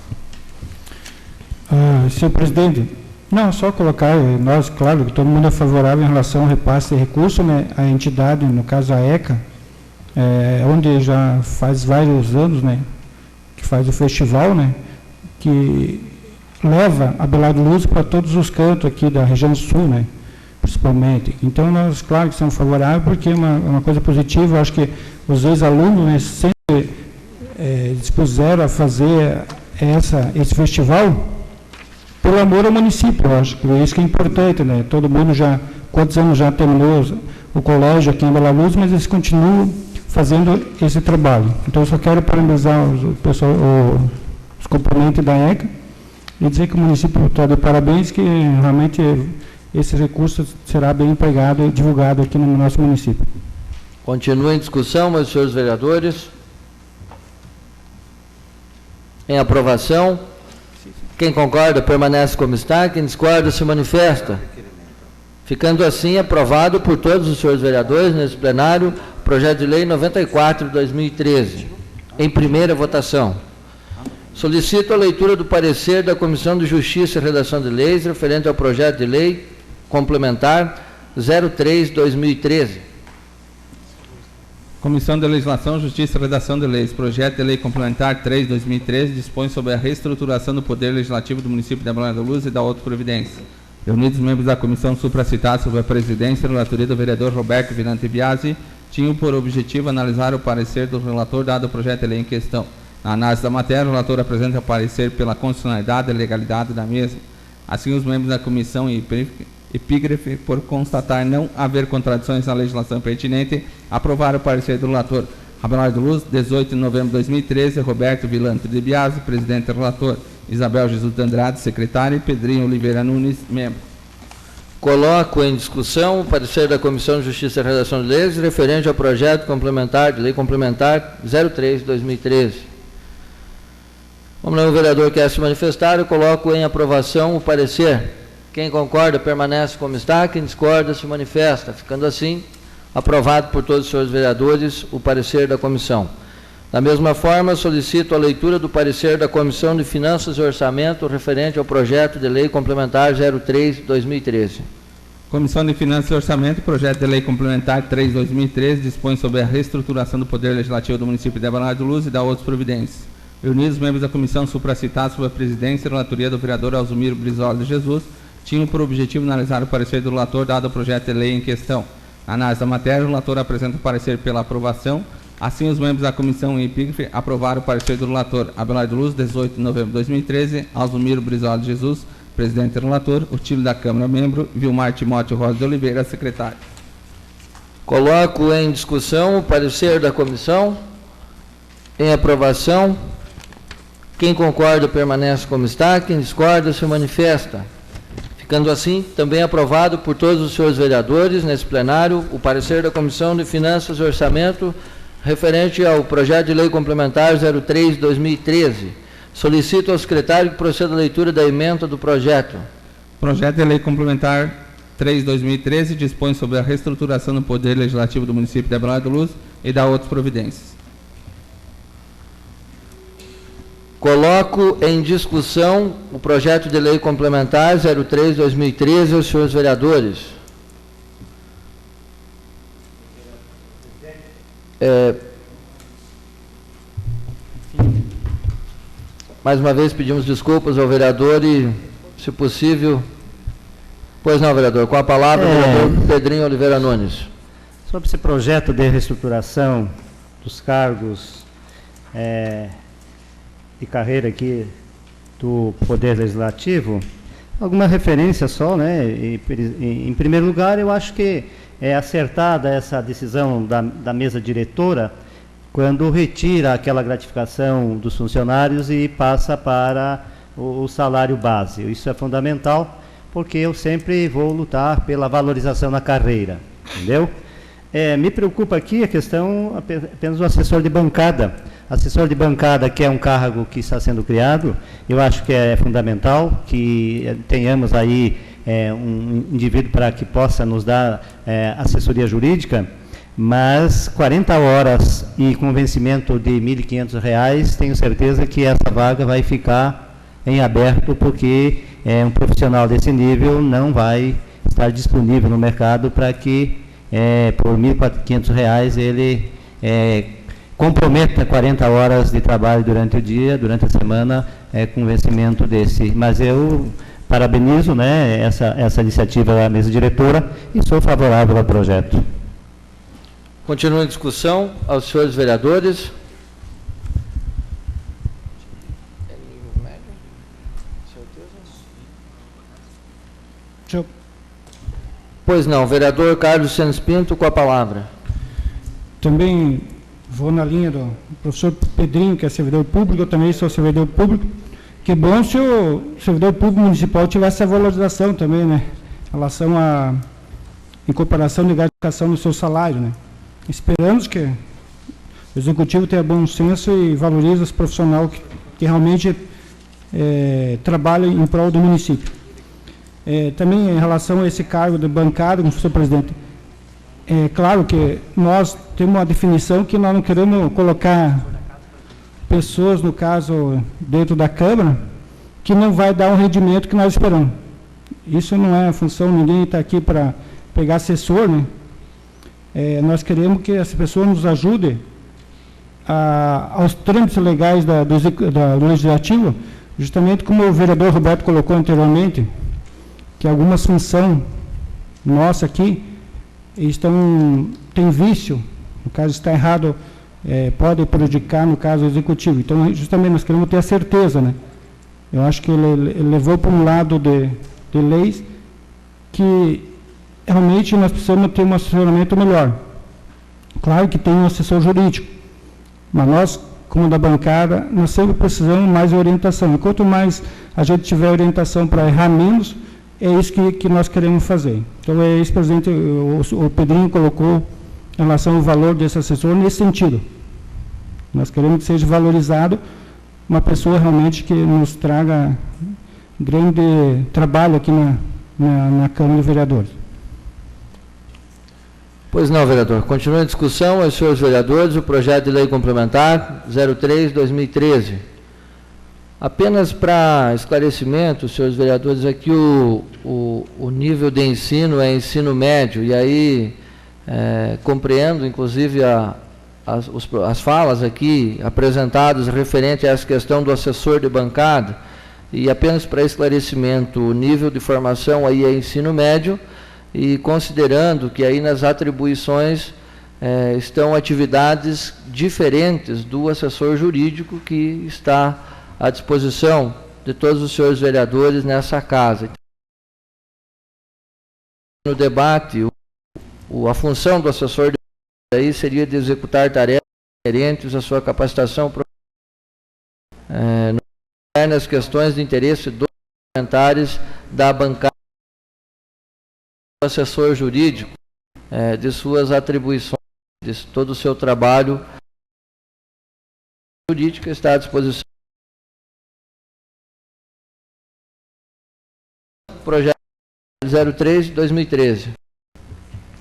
Senhor presidente, não, só colocar, nós, claro, que todo mundo é favorável em relação ao repasse de recursos, né, a entidade, no caso a ECA, onde já faz vários anos, né, que faz o festival, né, que leva a Abelardo Luz para todos os cantos aqui da região sul, né, principalmente. Então, nós, claro que somos favoráveis, porque é uma coisa positiva. Eu acho que os ex-alunos, né, sempre dispuseram a fazer esse festival pelo amor ao município. Eu acho que isso que é importante, né? Todo mundo já, quantos anos já terminou o colégio aqui em Bela Luz, mas eles continuam fazendo esse trabalho. Então, eu só quero parabenizar os componentes da ECA e dizer que o município está de parabéns, que realmente esse recurso será bem empregado e divulgado aqui no nosso município. Continua em discussão, meus senhores vereadores. Em aprovação. Quem concorda permanece como está, quem discorda se manifesta. Ficando assim, aprovado por todos os senhores vereadores nesse plenário, projeto de lei 94 de 2013, em primeira votação. Solicito a leitura do parecer da Comissão de Justiça e Redação de Leis, referente ao projeto de lei complementar 03 de 2013. Comissão de Legislação, Justiça e Redação de Leis. Projeto de Lei Complementar 3 de 2013 dispõe sobre a reestruturação do Poder Legislativo do município de Abelardo Luz e da outra providência. Reunidos os membros da comissão supracitada sob a presidência e relatoria do vereador Roberto Vilante Biasi, tinham por objetivo analisar o parecer do relator dado ao projeto de lei em questão. Na análise da matéria, o relator apresenta o parecer pela constitucionalidade e legalidade da mesma. Assim, os membros da comissão e epígrafe, por constatar não haver contradições na legislação pertinente, aprovaram o parecer do relator. Abelardo Luz, 18 de novembro de 2013, Roberto Vilante de Biasi, presidente e relator, Isabel Jesus de Andrade, secretária, e Pedrinho Oliveira Nunes, membro. Coloco em discussão o parecer da Comissão de Justiça e Redação de Leis referente ao projeto complementar de lei complementar 03 de 2013. Como não o vereador quer se manifestar, eu coloco em aprovação o parecer. Quem concorda permanece como está, quem discorda se manifesta. Ficando assim, aprovado por todos os senhores vereadores o parecer da comissão. Da mesma forma, solicito a leitura do parecer da Comissão de Finanças e Orçamento referente ao projeto de lei complementar 03 de 2013. Comissão de Finanças e Orçamento, projeto de lei complementar 3/2013, dispõe sobre a reestruturação do Poder Legislativo do município de Balneário do Luz e dá outras providências. Reunidos, membros da comissão supracitada sob a presidência e relatoria do vereador Alzumiro Brizola de Jesus, tinham por objetivo analisar o parecer do relator dado ao projeto de lei em questão. Na análise da matéria, o relator apresenta o parecer pela aprovação. Assim, os membros da comissão em epígrafe aprovaram o parecer do relator Abelardo de Luz, 18 de novembro de 2013, Alzumiro Brizola de Jesus, presidente e relator, Otílio da Câmara, membro, Vilmar Timóteo Rosa de Oliveira, secretário. Coloco em discussão o parecer da comissão. Em aprovação. Quem concorda permanece como está, quem discorda se manifesta. Ficando assim, também aprovado por todos os senhores vereadores, nesse plenário, o parecer da Comissão de Finanças e Orçamento referente ao projeto de lei complementar 03/2013. Solicito ao secretário que proceda à leitura da ementa do projeto. Projeto de lei complementar 3/2013 dispõe sobre a reestruturação do Poder Legislativo do município de Balneário do Luz e dá outras providências. Coloco em discussão o projeto de lei complementar 03/2013 aos senhores vereadores. Mais uma vez pedimos desculpas ao vereador e, se possível... Pois não, vereador. Com a palavra, o vereador Pedrinho Oliveira Nunes. Sobre esse projeto de reestruturação dos cargos e carreira aqui do Poder Legislativo, alguma referência só, né? Em primeiro lugar, eu acho que é acertada essa decisão da mesa diretora quando retira aquela gratificação dos funcionários e passa para o salário base. Isso é fundamental, porque eu sempre vou lutar pela valorização na carreira, entendeu? Me preocupa aqui a questão apenas do assessor de bancada. Assessor de bancada, que é um cargo que está sendo criado, eu acho que é fundamental que tenhamos aí um indivíduo para que possa nos dar assessoria jurídica, mas 40 horas e com vencimento de R$ 1.500, tenho certeza que essa vaga vai ficar em aberto, porque um profissional desse nível não vai estar disponível no mercado para que, por R$ 1.500, ele comprometa 40 horas de trabalho durante o dia, durante a semana, com vencimento desse. Mas eu parabenizo, né, essa iniciativa da mesa diretora e sou favorável ao projeto. Continua a discussão aos senhores vereadores. Pois não, vereador Carlos Santos Pinto, com a palavra. Também vou na linha do professor Pedrinho, que é servidor público, eu também sou servidor público. Que bom se o servidor público municipal tivesse essa valorização também, né? Em relação à incorporação de gratificação no seu salário, né? Esperamos que o executivo tenha bom senso e valorize os profissionais que realmente trabalham em prol do município. Também em relação a esse cargo de bancário, senhor presidente, é claro que nós temos uma definição que nós não queremos colocar pessoas, no caso, dentro da Câmara, que não vai dar o rendimento que nós esperamos. Isso não é a função, ninguém está aqui para pegar assessor, né? Nós queremos que essa pessoa nos ajude aos trâmites legais do Legislativo, justamente como o vereador Roberto colocou anteriormente, que algumas funções nossas aqui tem vício, no caso está errado, pode prejudicar, no caso, o executivo. Então, justamente, nós queremos ter a certeza, né? Eu acho que ele levou para um lado de leis que realmente nós precisamos ter um assessoramento melhor. Claro que tem um assessor jurídico, mas nós, como da bancada, nós sempre precisamos mais de orientação. E quanto mais a gente tiver orientação para errar menos, é isso que nós queremos fazer. Então, esse presidente, o Pedrinho colocou em relação ao valor desse assessor nesse sentido. Nós queremos que seja valorizado uma pessoa realmente que nos traga grande trabalho aqui na Câmara de Vereadores. Pois não, vereador. Continua a discussão aos senhores vereadores o projeto de lei complementar 03/2013. Apenas para esclarecimento, senhores vereadores, aqui o nível de ensino é ensino médio, e aí compreendo, inclusive, as falas aqui apresentadas referente a essa questão do assessor de bancada, e apenas para esclarecimento, o nível de formação aí é ensino médio, e considerando que aí nas atribuições estão atividades diferentes do assessor jurídico que está à disposição de todos os senhores vereadores nessa casa. No debate, a função do assessor aí seria de executar tarefas inerentes à sua capacitação nas questões de interesse dos parlamentares da bancada do assessor jurídico, de suas atribuições, de todo o seu trabalho jurídico está à disposição. Projeto 03 de 2013.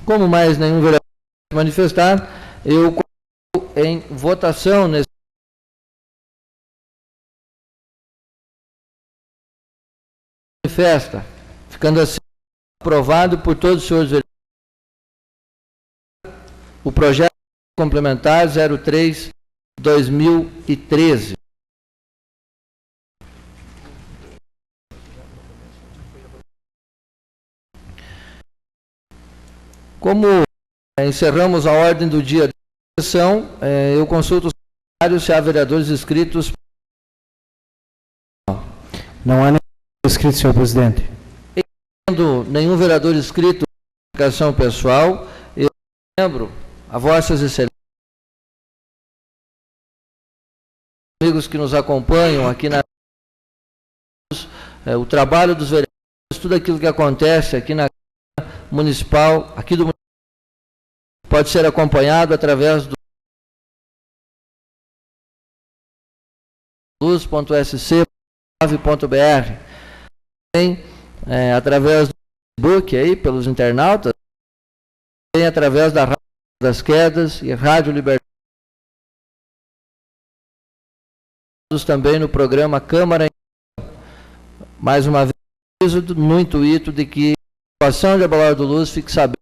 Como mais nenhum vereador se manifestar, eu coloco em votação nesse manifesta, ficando assim aprovado por todos os senhores vereadores o projeto complementar 03 de 2013. Como encerramos a ordem do dia da sessão, eu consulto os secretários se há vereadores inscritos. Não há nenhum inscrito, senhor presidente. Tendo nenhum vereador inscrito em comunicação pessoal, eu lembro a vossas excelências, amigos que nos acompanham aqui na o trabalho dos vereadores, tudo aquilo que acontece aqui na municipal, aqui do município, pode ser acompanhado através do luz.sc.gov.br, através do Facebook aí pelos internautas, através da Rádio das Quedas e Rádio Liberdade, também no programa Câmara, mais uma vez no intuito de que a população de Abalar do Luz fique sabendo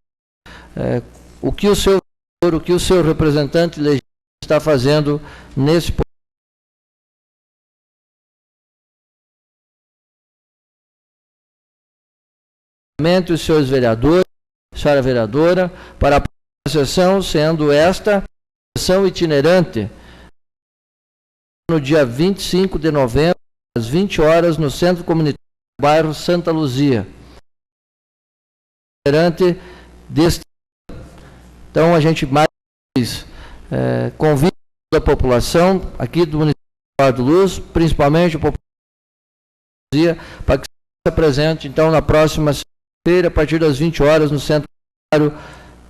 o que o seu representante legítimo está fazendo nesse parlamento, os senhores vereadores, senhora vereadora, para a sessão, sendo esta sessão itinerante no dia 25 de novembro, às 20 horas, no Centro Comunitário do bairro Santa Luzia. Então, a gente mais convida a população aqui do município de Abalar do Luz, principalmente a população de Santa Luzia, para que seja presente, então, na próxima segunda-feira, a partir das 20 horas, no Centro Comunitário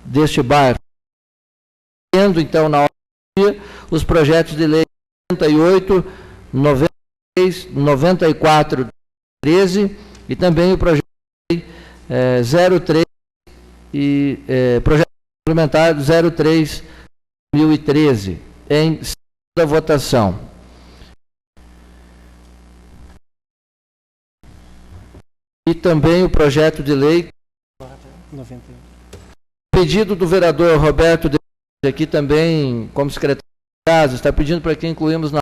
deste bairro. Tendo, então, na hora do dia, os projetos de lei 78, 93, 94, 13 e também o projeto de lei 03 e projeto complementar 03 2013 em segunda votação. E também o projeto de lei 91. Pedido do vereador Roberto de aqui também, como secretário de casa, está pedindo para que incluímos na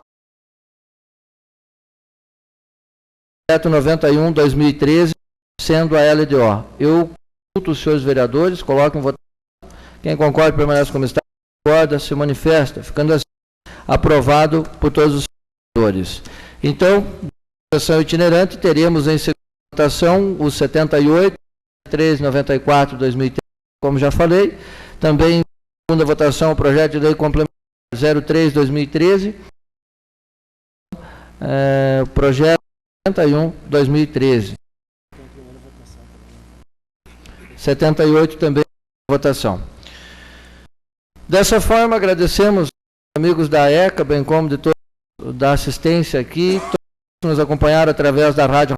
projeto 91 2013, sendo a LDO. Eu consulto os senhores vereadores, coloco em votação. Quem concorda permanece como está, concorda, se manifesta, ficando assim aprovado por todos os vereadores. Então, na sessão itinerante, teremos em segunda votação os 78, 3, 94, 2013, como já falei. Também, em segunda votação, o projeto de lei complementar 03, 2013. O projeto 71, 2013. 78 também votação. Dessa forma, agradecemos aos amigos da ECA, bem como de todos da assistência aqui, todos que nos acompanharam através da Rádio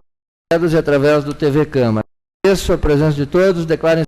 e através do TV Câmara. Agradeço a presença de todos, declaro